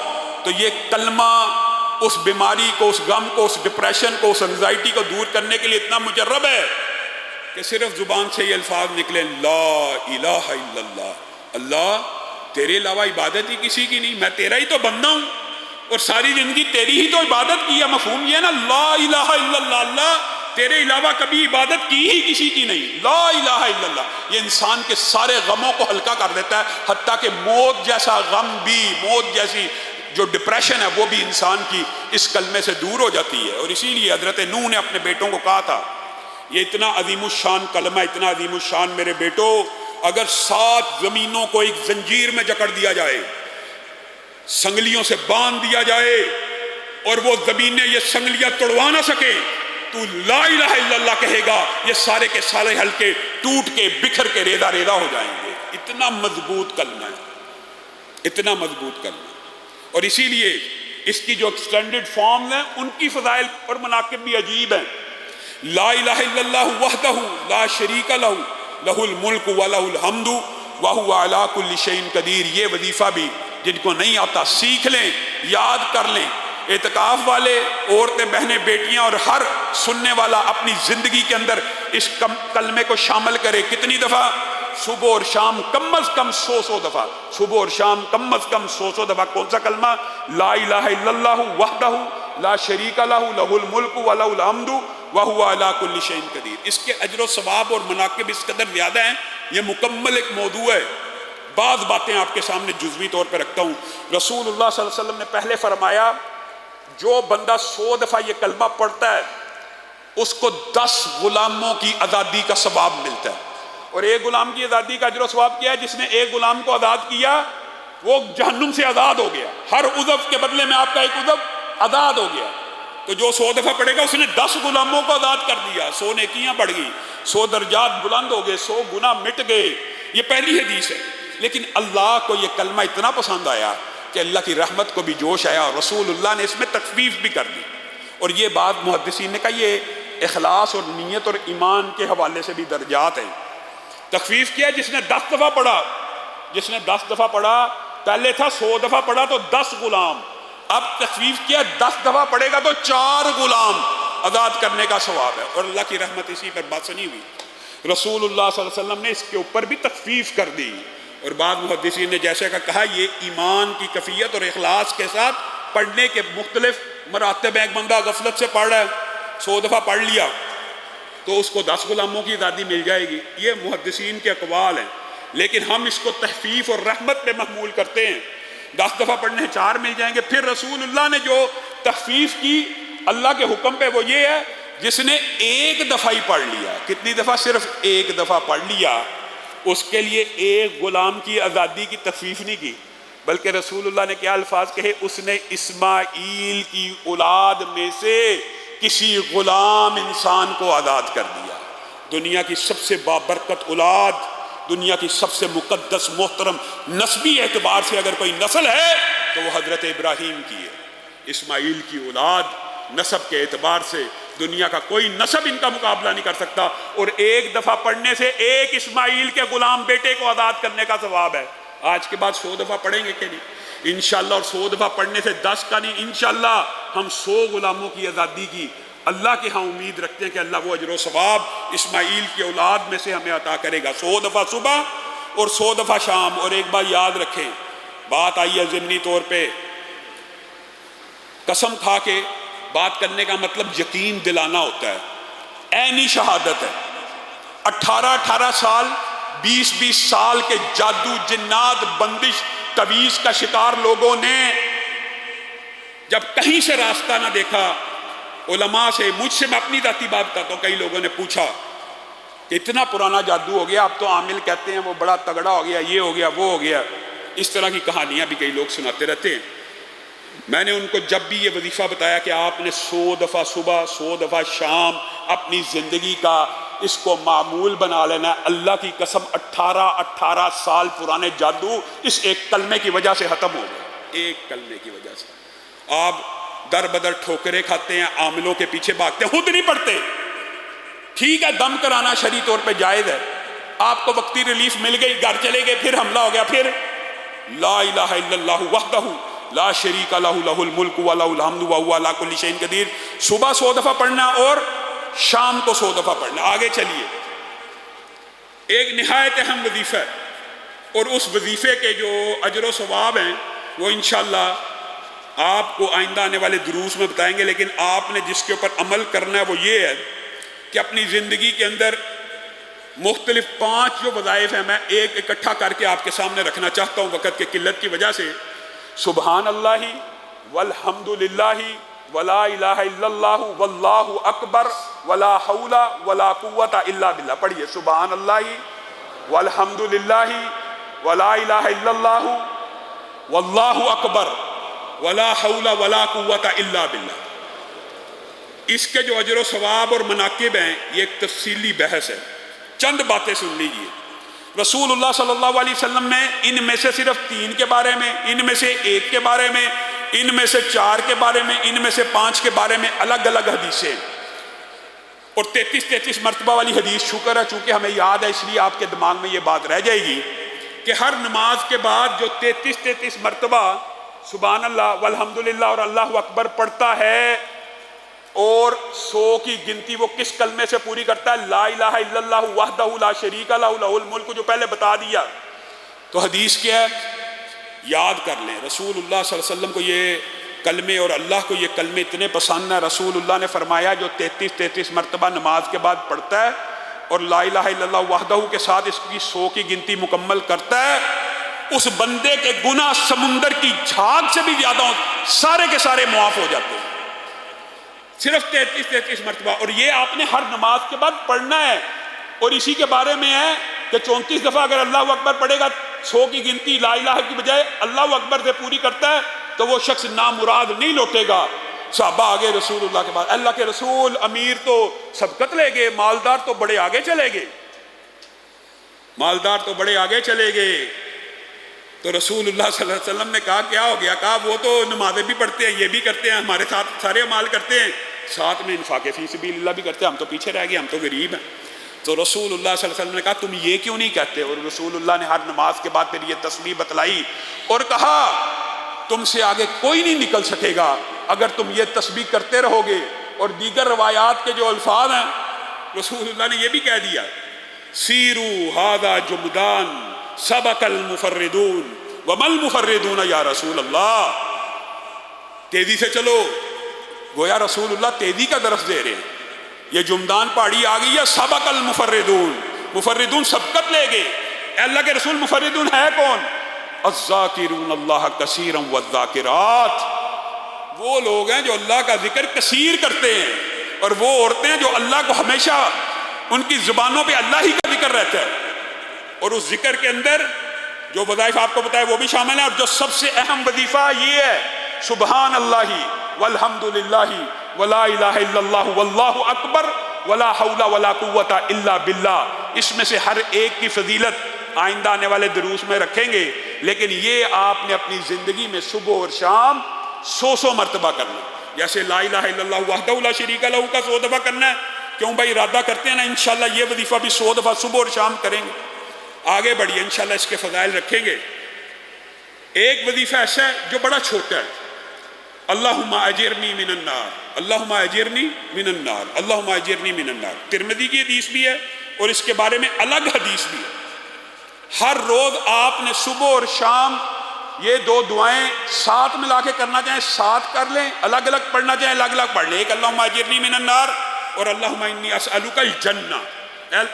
تو یہ کلمہ اس بیماری کو، اس غم کو، اس ڈپریشن کو، اس انگزائٹی کو دور کرنے کے لیے اتنا مجرب ہے کہ صرف زبان سے یہ الفاظ نکلے لا الہ الا اللہ، اللہ تیرے علاوہ عبادت ہی کسی کی نہیں، میں تیرا ہی تو بندہ ہوں اور ساری زندگی تیری ہی تو عبادت کی ہے. مفہوم یہ ہے نا لا الہ الا اللہ، اللہ تیرے علاوہ کبھی عبادت کی ہی کسی کی نہیں. لا الہ الا اللہ یہ انسان کے سارے غموں کو ہلکا کر دیتا ہے، حتیٰ کہ موت جیسا غم بھی، موت جیسی جو ڈپریشن ہے وہ بھی انسان کی اس کلمے سے دور ہو جاتی ہے. اور اسی لیے حضرت نوح نے اپنے بیٹوں کو کہا تھا یہ اتنا عظیم الشان کلمہ، اتنا عظیم الشان میرے بیٹو، اگر 7 زمینوں کو ایک زنجیر میں جکڑ دیا جائے، سنگلیوں سے باندھ دیا جائے اور وہ زمینیں یہ سنگلیاں توڑوا نہ سکے، تو لا الہ الا اللہ کہے گا یہ سارے کے سارے ہلکے ٹوٹ کے بکھر کے ریزہ ریزہ ہو جائیں گے. اتنا مضبوط کلمہ ہے، اتنا مضبوط کلمہ. اور اسی لیے اس کی جو ایکسٹینڈڈ فارم ہیں ان کی فضائل اور مناقب بھی عجیب ہیں. لا الہ الا اللہ وحدہ لا شریک لہ لہ الملک ولہ الحمد وہو علی کل شیء قدیر. یہ وظیفہ بھی جن کو نہیں آتا سیکھ لیں، یاد کر لیں. اعتکاف والے، عورتیں، بہنیں، بیٹیاں اور ہر سننے والا اپنی زندگی کے اندر اس کلمے کو شامل کرے. کتنی دفعہ؟ صبح اور شام کم از کم 100 دفعہ، صبح اور شام کم از کم 100 دفعہ. کون سا کلمہ؟ لا الہ الا اللہ وحدہ لا شریک لہ لہ الملک ولہ الحمد وہو علی کل شیء قدیر. اس کے اجر و ثواب اور مناقب اس قدر زیادہ ہیں، یہ مکمل ایک موضوع ہے. بعض باتیں آپ کے سامنے جزوی طور پہ رکھتا ہوں. رسول اللہ صلی اللہ علیہ وسلم نے پہلے فرمایا جو بندہ 100 دفعہ یہ کلمہ پڑھتا ہے اس کو 10 غلاموں کی آزادی کا ثواب ملتا ہے. اور ایک غلام کی آزادی کا اجر و ثواب کیا ہے؟ جس نے ایک غلام کو آزاد کیا وہ جہنم سے آزاد ہو گیا. ہر عضو کے بدلے میں آپ کا ایک عضو آزاد ہو گیا. تو جو 100 دفعہ پڑھے گا اس نے 10 غلاموں کو آزاد کر دیا، 100 نیکیاں بڑھ گئی، 100 درجات بلند ہو گئے، 100 گناہ مٹ گئے. یہ پہلی حدیث ہے. لیکن اللہ کو یہ کلمہ اتنا پسند آیا کہ اللہ کی رحمت کو بھی جوش آیا اور رسول اللہ نے اس میں تخفیف بھی کر دی. اور یہ بات محدثین نے کہا یہ اخلاص اور نیت اور ایمان کے حوالے سے بھی درجات ہیں. تخفیف کیا؟ جس نے 10 دفعہ پڑھا، جس نے 10 دفعہ پڑھا، پہلے تھا 100 دفعہ پڑھا تو 10 غلام، اب تخفیف کیا 10 دفعہ پڑھے گا تو 4 غلام آزاد کرنے کا ثواب ہے. اور اللہ کی رحمت اسی پر بات سنی ہوئی. رسول اللہ صلی اللہ علیہ وسلم نے اس کے اوپر بھی تخفیف کر دی. اور بعض محدثین نے جیسے کہ کہا یہ ایمان کی کیفیت اور اخلاص کے ساتھ پڑھنے کے مختلف مراتب ہیں. ایک بندہ غفلت سے پڑھ رہا ہے، 100 دفعہ پڑھ لیا تو اس کو 10 غلاموں کی آزادی مل جائے گی. یہ محدثین کے اقوال ہیں، لیکن ہم اس کو تخفیف اور رحمت پہ محمول کرتے ہیں. 10 دفعہ پڑھنے 4 مل جائیں گے. پھر رسول اللہ نے جو تخفیف کی اللہ کے حکم پہ وہ یہ ہے جس نے 1 دفعہ ہی پڑھ لیا. کتنی دفعہ؟ صرف 1 دفعہ پڑھ لیا، اس کے لیے 1 غلام کی آزادی کی تخفیف نہیں کی. بلکہ رسول اللہ نے کیا الفاظ کہے؟ اس نے اسماعیل کی اولاد میں سے کسی غلام انسان کو آزاد کر دیا۔ دنیا کی سب سے بابرکت اولاد، دنیا کی سب سے مقدس محترم نسبی اعتبار سے اگر کوئی نسل ہے تو وہ حضرت ابراہیم کی ہے۔ اسماعیل کی اولاد نسب کے اعتبار سے دنیا کا کوئی نسب ان کا مقابلہ نہیں کر سکتا، اور ایک دفعہ پڑھنے سے ایک اسماعیل کے غلام بیٹے کو آزاد کرنے کا ثواب ہے۔ آج کے بعد 100 دفعہ پڑھیں گے کہ نہیں؟ انشاءاللہ، اور 100 دفعہ پڑھنے سے 10 کا نہیں، انشاءاللہ ہم 100 غلاموں کی آزادی کی اللہ کے ہاں امید رکھتے ہیں کہ اللہ وہ اجر و ثواب اسماعیل کی اولاد میں سے ہمیں عطا کرے گا۔ 100 دفعہ صبح اور 100 دفعہ شام۔ اور ایک بات یاد رکھیں، بات آئی ہے ضمنی طور پہ، قسم کھا کے بات کرنے کا مطلب یقین دلانا ہوتا ہے، عینی شہادت ہے۔ 18 سال 20 سال کے جادو، جنات، بندش، تویز کا شکار لوگوں نے جب کہیں سے راستہ نہ دیکھا، علماء سے، مجھ سے، میں اپنی ذاتی بات بتاتا ہوں، کئی لوگوں نے پوچھا کہ اتنا پرانا جادو ہو گیا، اب تو عامل کہتے ہیں وہ بڑا تگڑا ہو گیا، یہ ہو گیا، وہ ہو گیا، اس طرح کی کہانیاں بھی کئی لوگ سناتے رہتے ہیں۔ میں نے ان کو جب بھی یہ وظیفہ بتایا کہ آپ نے 100 دفعہ صبح 100 دفعہ شام اپنی زندگی کا اس کو معمول بنا لینا ہے، اللہ کی قسم 18 سال پرانے جادو اس ایک کلمے کی وجہ سے ختم ہو گئے، ایک کلمے کی وجہ سے۔ آپ در بدر ٹھوکریں کھاتے ہیں، عاملوں کے پیچھے بھاگتے ہیں، خود نہیں پڑھتے۔ ٹھیک ہے، دم کرانا شرعی طور پہ جائز ہے، آپ کو وقتی ریلیف مل گئی، گھر چلے گئے، پھر حملہ ہو گیا، پھر لا الہ الا اللہ وحدہ لا شریک لہ لہ الملک ولہ الحمد وہو علی کل شیء قدیر۔ صبح 100 دفعہ پڑھنا اور شام کو 100 دفعہ پڑھنا۔ آگے چلیے، ایک نہایت اہم وظیفہ ہے، اور اس وظیفے کے جو اجر و ثواب ہیں وہ انشاءاللہ آپ کو آئندہ آنے والے دروس میں بتائیں گے، لیکن آپ نے جس کے اوپر عمل کرنا ہے وہ یہ ہے کہ اپنی زندگی کے اندر مختلف 5 جو وظائف ہیں، میں ایک اکٹھا کر کے آپ کے سامنے رکھنا چاہتا ہوں وقت کے قلت کی وجہ سے۔ سبحان اللہ والحمد للہ ولا الہ الا اللہ واللہ اکبر ولا حول ولا قوت الا باللہ۔ پڑھیے، سبحان اللہ والحمد للہ ولا الہ الا اللہ واللہ اکبر ولا حول ولا قوت الا باللہ۔ اس کے جو اجر و ثواب اور مناقب ہیں یہ ایک تفصیلی بحث ہے، چند باتیں سن لیجیے۔ رسول اللہ صلی اللہ علیہ وسلم نے ان میں سے صرف 3 کے بارے میں، ان میں سے 1 کے بارے میں، ان میں سے 4 کے بارے میں، ان میں سے 5 کے بارے میں الگ الگ حدیثیں، اور 33 مرتبہ والی حدیث شکر ہے چونکہ ہمیں یاد ہے اس لیے آپ کے دماغ میں یہ بات رہ جائے گی کہ ہر نماز کے بعد جو 33 مرتبہ سبحان اللہ والحمدللہ اور اللہ اکبر پڑھتا ہے، اور 100 کی گنتی وہ کس کلمے سے پوری کرتا ہے؟ لا الہ الا اللہ وحدہ لا شریک لہ لہ الملک، جو پہلے بتا دیا۔ تو حدیث کیا ہے؟ یاد کر لیں، رسول اللہ صلی اللہ علیہ وسلم کو یہ کلمے اور اللہ کو یہ کلمے اتنے پسند ہیں، رسول اللہ نے فرمایا جو 33 مرتبہ نماز کے بعد پڑھتا ہے اور لا الہ الا اللہ وحدہ کے ساتھ اس کی 100 کی گنتی مکمل کرتا ہے، اس بندے کے گناہ سمندر کی جھاگ سے بھی زیادہ سارے کے سارے معاف ہو جاتے ہیں، صرف 33 مرتبہ۔ اور یہ آپ نے ہر نماز کے بعد پڑھنا ہے، اور اسی کے بارے میں ہے کہ 34 دفعہ اگر اللہ اکبر پڑھے گا، 100 کی گنتی لا الہ کی بجائے اللہ اکبر سے پوری کرتا ہے، تو وہ شخص نامراد نہیں لوٹے گا۔ صحابہ آگے رسول اللہ کے بعد، اللہ کے رسول، امیر تو سبقت لے گئے، مالدار تو بڑے آگے چلے گئے، مالدار تو بڑے آگے چلے گئے۔ تو رسول اللہ صلی اللہ علیہ وسلم نے کہا کیا ہو گیا؟ کہا وہ تو نمازیں بھی پڑھتے ہیں، یہ بھی کرتے ہیں، ہمارے ساتھ سارے اعمال کرتے ہیں، ساتھ میں انفاق فی سبیل اللہ بھی کرتے ہیں، ہم تو پیچھے رہ گئے، ہم تو غریب ہیں۔ تو رسول اللہ صلی اللہ علیہ وسلم نے کہا تم یہ کیوں نہیں کہتے؟ اور رسول اللہ نے ہر نماز کے بعد پھر یہ تسبیح بتلائی اور کہا تم سے آگے کوئی نہیں نکل سکے گا اگر تم یہ تسبیح کرتے رہو گے۔ اور دیگر روایات کے جو الفاظ ہیں رسول اللہ نے یہ بھی کہہ دیا، سیرو ھذا جمدان سبق المفردون وما المفردون یا رسول اللہ، تیزی سے چلو، گویا رسول اللہ تیزی کا درس دے رہے ہیں۔ یہ جمدان پہاڑی آ گئی ہے، سبق المفردون، مفردون سبقت لے گئے۔ اے اللہ کے رسول مفردون ہے کون؟ الذاکرون اللہ کثیرا والذاکرات، وہ لوگ ہیں جو اللہ کا ذکر کثیر کرتے ہیں، اور وہ عورتیں ہیں جو اللہ کو ہمیشہ ان کی زبانوں پہ اللہ ہی کا ذکر رہتا ہے، اور اس ذکر کے اندر جو وظائف آپ کو بتائے وہ بھی شامل ہیں، اور جو سب سے اہم وظیفہ یہ ہے سبحان اللہ والحمد للہ ولا الہ الا اللہ واللہ اکبر ولا حول ولا قوت الا باللہ۔ اس میں سے ہر ایک کی فضیلت آئندہ آنے والے دروس میں رکھیں گے، لیکن یہ آپ نے اپنی زندگی میں صبح اور شام 100 مرتبہ کرنا۔ جیسے لا الہ الا اللہ وحدہ لا شریک لہ کا 100 دفعہ کرنا ہے، کیوں بھائی ارادہ کرتے ہیں نا انشاءاللہ یہ وظیفہ بھی 100 دفعہ صبح اور شام کریں گے۔ آگے بڑھیے، انشاءاللہ اس کے فضائل رکھیں گے۔ ایک وظیفہ ایسا ہے جو بڑا چھوٹا ہے، اللہم اجرنی من النار، اللہم اجرنی من النار، اللہم اجرنی من النار۔ ترمذی کی حدیث بھی ہے اور اس کے بارے میں الگ حدیث بھی ہے۔ ہر روز آپ نے صبح اور شام یہ 2 دعائیں ساتھ ملا کے کرنا چاہیں ساتھ کر لیں، الگ الگ پڑھنا چاہیں الگ الگ پڑھ لیں۔ ایک اللہم اجرنی من النار اور اللہم انی اسألک الجنہ،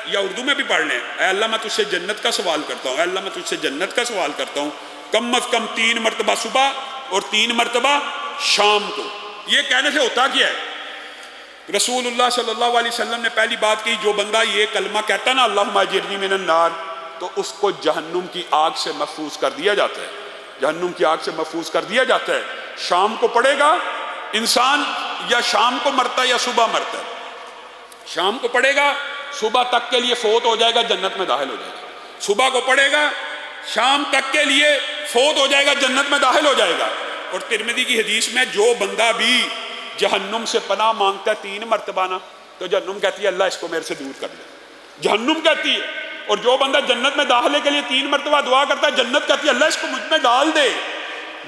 یا اردو میں بھی پڑھ لیں، اے اللہ میں تجھ سے جنت کا سوال کرتا ہوں، اے اللہ میں تجھ سے جنت کا سوال کرتا ہوں، کم از کم 3 مرتبہ صبح اور 3 مرتبہ شام کو۔ یہ کہنے سے ہوتا کیا ہے؟ رسول اللہ صلی اللہ علیہ وسلم نے پہلی بات کی، جو بندہ یہ کلمہ کہتا ہے نا اللہم اجرنی من النار، تو اس کو جہنم کی آگ سے محفوظ کر دیا جاتا ہے، جہنم کی آگ سے محفوظ کر دیا جاتا ہے۔ شام کو پڑھے گا انسان، یا شام کو مرتا ہے یا صبح مرتا ہے، شام کو پڑھے گا صبح تک کے لیے فوت ہو جائے گا، جنت میں داخل ہو جائے گا۔ صبح کو پڑھے گا شام تک کے لیے فوت ہو جائے گا، جنت میں داخل ہو جائے گا۔ اور ترمذی کی حدیث میں جو بندہ بھی جہنم سے پناہ مانگتا ہے 3 مرتبہ نا، تو جہنم کہتی ہے اللہ اس کو میرے سے دور کر دے، جہنم کہتی ہے۔ اور جو بندہ جنت میں داخلے کے لیے 3 مرتبہ دعا کرتا ہے، جنت کہتی ہے اللہ اس کو مجھ میں ڈال دے۔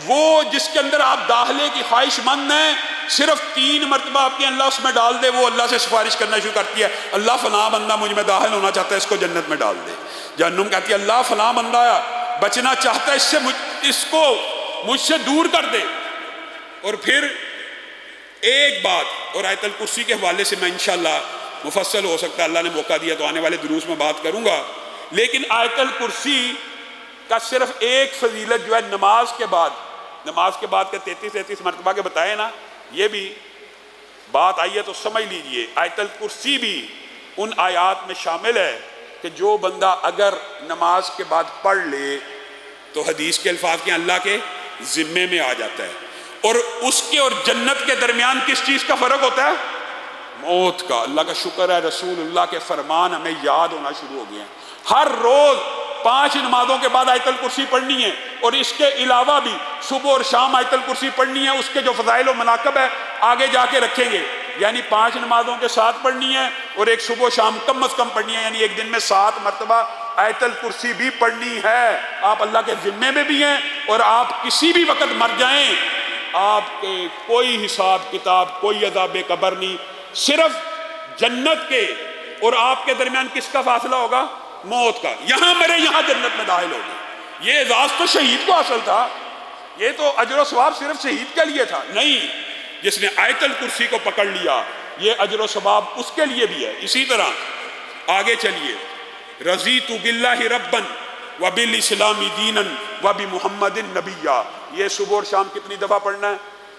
وہ جس کے اندر آپ داخلے کی خواہش مند ہیں، صرف 3 مرتبہ آپ کے اللہ اس میں ڈال دے، وہ اللہ سے سفارش کرنا شروع کرتی ہے، اللہ فلاں بندہ مجھ میں داخل ہونا چاہتا ہے، اس کو جنت میں ڈال دے۔ جہنم کہتی ہے اللہ فلاں بندہ بچنا چاہتا ہے، اس کو مجھ سے دور کر دے۔ اور پھر ایک بات، اور آیت الکرسی کے حوالے سے میں انشاءاللہ مفصل ہو سکتا ہے اللہ نے موقع دیا تو آنے والے دروس میں بات کروں گا، لیکن آیت الکرسی کا صرف ایک فضیلت جو ہے نماز کے بعد کے 33 مرتبہ کے بتائے نا، یہ بھی بات آئی ہے تو سمجھ لیجئے۔ آیت الکرسی بھی ان آیات میں شامل ہے کہ جو بندہ اگر نماز کے بعد پڑھ لے تو حدیث کے الفاظ کے اللہ کے ذمے میں آ جاتا ہے۔ اور اس کے اور جنت کے درمیان کس چیز کا فرق ہوتا ہے؟ موت کا۔ اللہ کا شکر ہے رسول اللہ کے فرمان ہمیں یاد ہونا شروع ہو گئے ہیں۔ ہر روز 5 نمازوں کے بعد آیت الکرسی پڑھنی ہے، اور اس کے علاوہ بھی صبح اور شام آیت الکرسی پڑھنی ہے۔ اس کے جو فضائل و مناقب ہے آگے جا کے رکھیں گے، یعنی 5 نمازوں کے ساتھ پڑھنی ہے، اور ایک صبح و شام کم از کم پڑھنی ہے، یعنی ایک دن میں 7 مرتبہ آیت الکرسی بھی پڑھنی ہے۔ آپ اللہ کے ذمے میں بھی ہیں، اور آپ کسی بھی وقت مر جائیں آپ کے کوئی حساب کتاب، کوئی عذاب قبر نہیں، صرف جنت کے اور آپ کے درمیان کس کا فاصلہ ہوگا؟ موت کا۔ یہاں مرے یہاں جنت میں داخل ہوگے۔ یہ اعزاز تو شہید کو حاصل تھا، یہ تو اجر و ثواب صرف شہید کے لیے تھا نہیں، جس نے آیت الکرسی کو پکڑ لیا یہ اجر و ثواب اس کے لیے بھی ہے۔ اسی طرح آگے چلیے، رضیت باللہ ربا وبالاسلام دینا وبمحمد نبیا، یہ صبح اور شام کتنی دفعہ پڑھنا ہے؟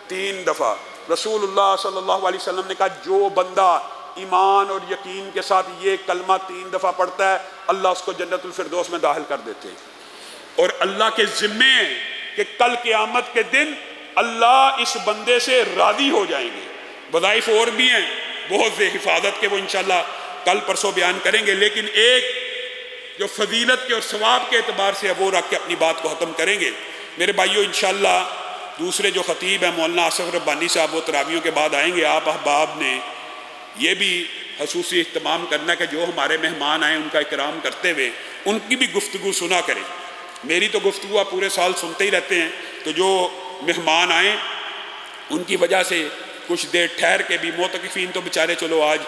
3 دفعہ۔ رسول اللہ صلی اللہ علیہ وسلم نے کہا جو بندہ ایمان اور یقین کے ساتھ یہ کلمہ 3 دفعہ پڑھتا ہے اللہ اس کو جنت الفردوس میں داخل کر دیتے ہیں۔ اور اللہ کے ذمے ہے کہ کل قیامت کے دن اللہ اس بندے سے راضی ہو جائیں گے۔ وظائف اور بھی ہیں بہت سے حفاظت کے، وہ انشاءاللہ کل پرسوں بیان کریں گے، لیکن ایک جو فضیلت کے اور ثواب کے اعتبار سے ہے وہ رکھ کے اپنی بات کو ختم کریں گے۔ میرے بھائیوں انشاءاللہ دوسرے جو خطیب ہیں مولانا آصف ربانی صاحب وہ تراویحوں کے بعد آئیں گے۔ آپ احباب نے یہ بھی خصوصی اہتمام کرنا ہے کہ جو ہمارے مہمان آئیں ان کا اکرام کرتے ہوئے ان کی بھی گفتگو سنا کریں۔ میری تو گفتگو آپ پورے سال سنتے ہی رہتے ہیں، تو جو مہمان آئیں ان کی وجہ سے کچھ دیر ٹھہر کے بھی، معتکفین تو بیچارے چلو آج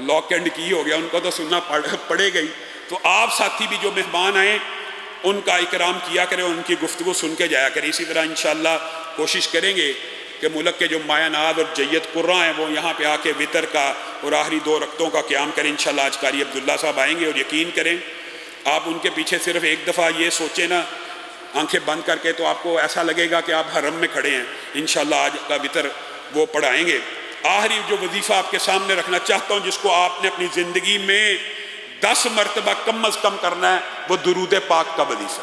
لاک اینڈ کی ہو گیا، ان کو تو سننا پڑے گئی، تو آپ ساتھی بھی جو مہمان آئیں ان کا اکرام کیا کریں، ان کی گفتگو سن کے جایا کریں۔ اسی طرح انشاءاللہ کوشش کریں گے کہ ملک کے جو مایہ ناز اور جید قرہ ہیں وہ یہاں پہ آ کے وطر کا اور آخری 2 رکعتوں کا قیام کریں۔ انشاءاللہ آج قاری عبداللہ صاحب آئیں گے، اور یقین کریں آپ ان کے پیچھے صرف ایک دفعہ یہ سوچیں نا آنکھیں بند کر کے، تو آپ کو ایسا لگے گا کہ آپ حرم میں کھڑے ہیں۔ انشاءاللہ آج کا وطر وہ پڑھائیں گے۔ آخری جو وظیفہ آپ کے سامنے رکھنا چاہتا ہوں، جس کو آپ نے اپنی زندگی میں 10 مرتبہ کم از کم کرنا ہے، وہ درود پاک کا وظیفہ۔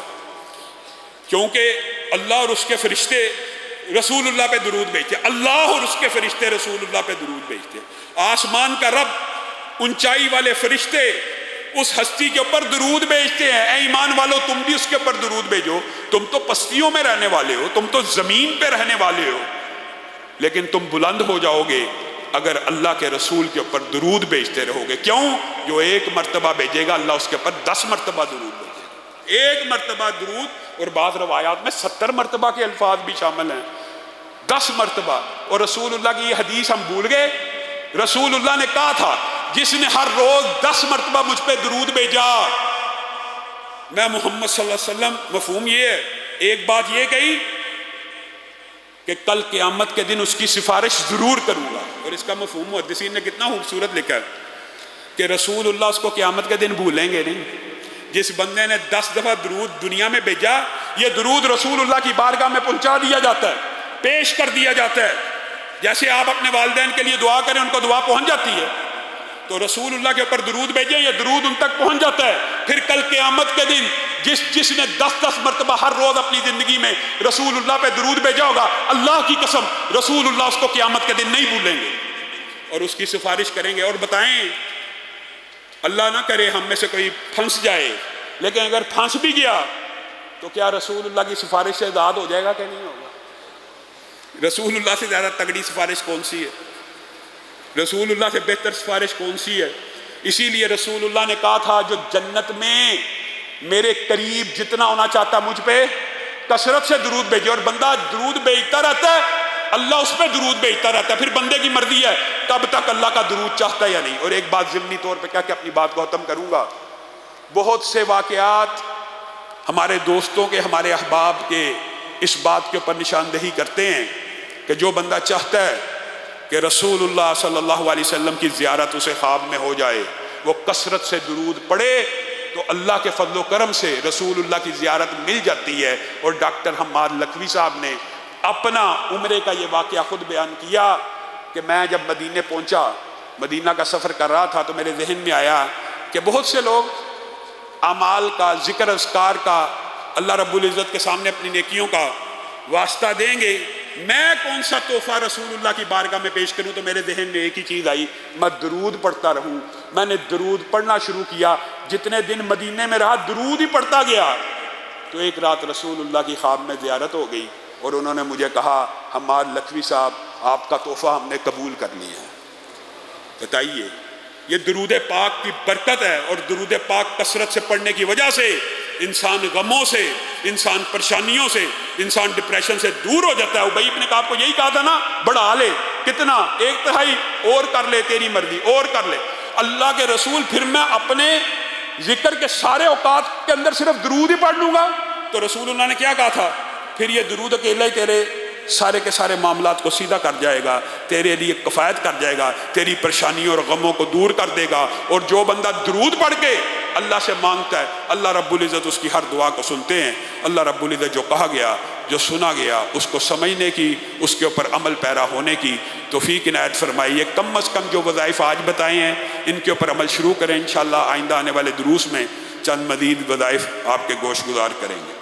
کیونکہ اللہ اور اس کے فرشتے رسول اللہ پہ درود بھیجتے، اللہ اور اس کے فرشتے رسول اللہ پہ درود بھیجتے۔ آسمان کا رب، اونچائی والے فرشتے اس ہستی کے اوپر درود بھیجتے ہیں۔ اے ایمان والو، تم بھی اس کے اوپر درود بھیجو۔ تم تو پستیوں میں رہنے والے ہو، تم تو زمین پہ رہنے والے ہو، لیکن تم بلند ہو جاؤ گے اگر اللہ کے رسول کے اوپر درود بھیجتے رہو گے۔ کیوں؟ جو ایک مرتبہ بھیجے گا اللہ اس کے اوپر 10 مرتبہ درود بھیجے گا۔ ایک مرتبہ درود، اور بعض روایات میں 70 مرتبہ کے الفاظ بھی شامل ہیں، 10 مرتبہ۔ اور رسول اللہ کی یہ حدیث ہم بھول گئے، رسول اللہ نے کہا تھا جس نے ہر روز 10 مرتبہ مجھ پہ درود بھیجا، میں محمد صلی اللہ علیہ وسلم، مفہوم یہ ہے، ایک بات یہ کہی کہ کل قیامت کے دن اس کی سفارش ضرور کروں گا۔ اور اس کا مفہوم محدثین نے کتنا خوبصورت لکھا ہے کہ رسول اللہ اس کو قیامت کے دن بھولیں گے نہیں۔ جس بندے نے 10 دفعہ درود دنیا میں بھیجا، یہ درود رسول اللہ کی بارگاہ میں پہنچا دیا جاتا ہے، پیش کر دیا جاتا ہے۔ جیسے آپ اپنے والدین کے لیے دعا کریں، ان کو دعا پہنچ جاتی ہے، تو رسول اللہ کے اوپر درود بھیجیں، یہ درود ان تک پہنچ جاتا ہے۔ پھر کل قیامت کے دن جس نے 10 مرتبہ ہر روز اپنی زندگی میں رسول اللہ پہ درود بھیجا ہوگا، اللہ کی قسم رسول اللہ اس کو قیامت کے دن نہیں بھولیں گے اور اس کی سفارش کریں گے۔ اور بتائیں، اللہ نہ کرے ہم میں سے کوئی پھنس جائے، لیکن اگر پھنس بھی گیا تو کیا رسول اللہ کی سفارش سے آزاد ہو جائے گا کہ نہیں ہوگا؟ رسول اللہ سے زیادہ تگڑی سفارش کون سی ہے؟ رسول اللہ سے بہتر سفارش کون سی ہے؟ اسی لیے رسول اللہ نے کہا تھا جو جنت میں میرے قریب جتنا ہونا چاہتا مجھ پہ کثرت سے درود بھیجے۔ اور بندہ درود بھیجتا رہتا ہے، اللہ اس پہ درود بھیجتا رہتا ہے، پھر بندے کی مرضی ہے کب تک اللہ کا درود چاہتا ہے یا نہیں۔ اور ایک بات ضمنی طور پہ کہہ کے اپنی بات کو ختم کروں گا، بہت سے واقعات ہمارے دوستوں کے، ہمارے احباب کے اس بات کے اوپر نشاندہی کرتے ہیں کہ جو بندہ چاہتا ہے کہ رسول اللہ صلی اللہ علیہ وسلم کی زیارت اسے خواب میں ہو جائے، وہ کثرت سے درود پڑھے تو اللہ کے فضل و کرم سے رسول اللہ کی زیارت مل جاتی ہے۔ اور ڈاکٹر حماد لکھوی صاحب نے اپنا عمرے کا یہ واقعہ خود بیان کیا کہ میں جب مدینے پہنچا، مدینہ کا سفر کر رہا تھا، تو میرے ذہن میں آیا کہ بہت سے لوگ اعمال کا، ذکر اذکار کا، اللہ رب العزت کے سامنے اپنی نیکیوں کا واسطہ دیں گے، میں کون سا تحفہ رسول اللہ کی بارگاہ میں پیش کروں؟ تو میرے ذہن میں ایک ہی چیز آئی، میں درود پڑھتا رہوں۔ میں نے درود پڑھنا شروع کیا، جتنے دن مدینے میں رہا درود ہی پڑھتا گیا۔ تو ایک رات رسول اللہ کی خواب میں زیارت ہو گئی اور انہوں نے مجھے کہا، حماد لکھوی صاحب آپ کا تحفہ ہم نے قبول کر لیا ہے۔ بتائیے، یہ درود پاک کی برکت ہے، اور درود پاک کثرت سے پڑھنے کی وجہ سے انسان غموں سے، انسان پریشانیوں سے، انسان ڈپریشن سے دور ہو جاتا ہے۔ ابی ابن کعب کو یہی کہا تھا نا، بڑھا لے، کتنا؟ 1/3 اور کر لے، تیری مرضی، اور کر لے۔ اللہ کے رسول، پھر میں اپنے ذکر کے سارے اوقات کے اندر صرف درود ہی پڑھ لوں گا؟ تو رسول اللہ نے کیا کہا تھا؟ پھر یہ درود اکیلا ہی تیرے سارے کے سارے معاملات کو سیدھا کر جائے گا، تیرے لیے کفایت کر جائے گا، تیری پریشانیوں اور غموں کو دور کر دے گا۔ اور جو بندہ درود پڑھ کے اللہ سے مانگتا ہے، اللہ رب العزت اس کی ہر دعا کو سنتے ہیں۔ اللہ رب العزت جو کہا گیا، جو سنا گیا، اس کو سمجھنے کی، اس کے اوپر عمل پیرا ہونے کی توفیق عنایت فرمائیے۔ کم از کم جو وظائف آج بتائے ہیں ان کے اوپر عمل شروع کریں، انشاءاللہ آئندہ آنے والے دروس میں چند مزید وظائف آپ کے گوش گزار کریں گے۔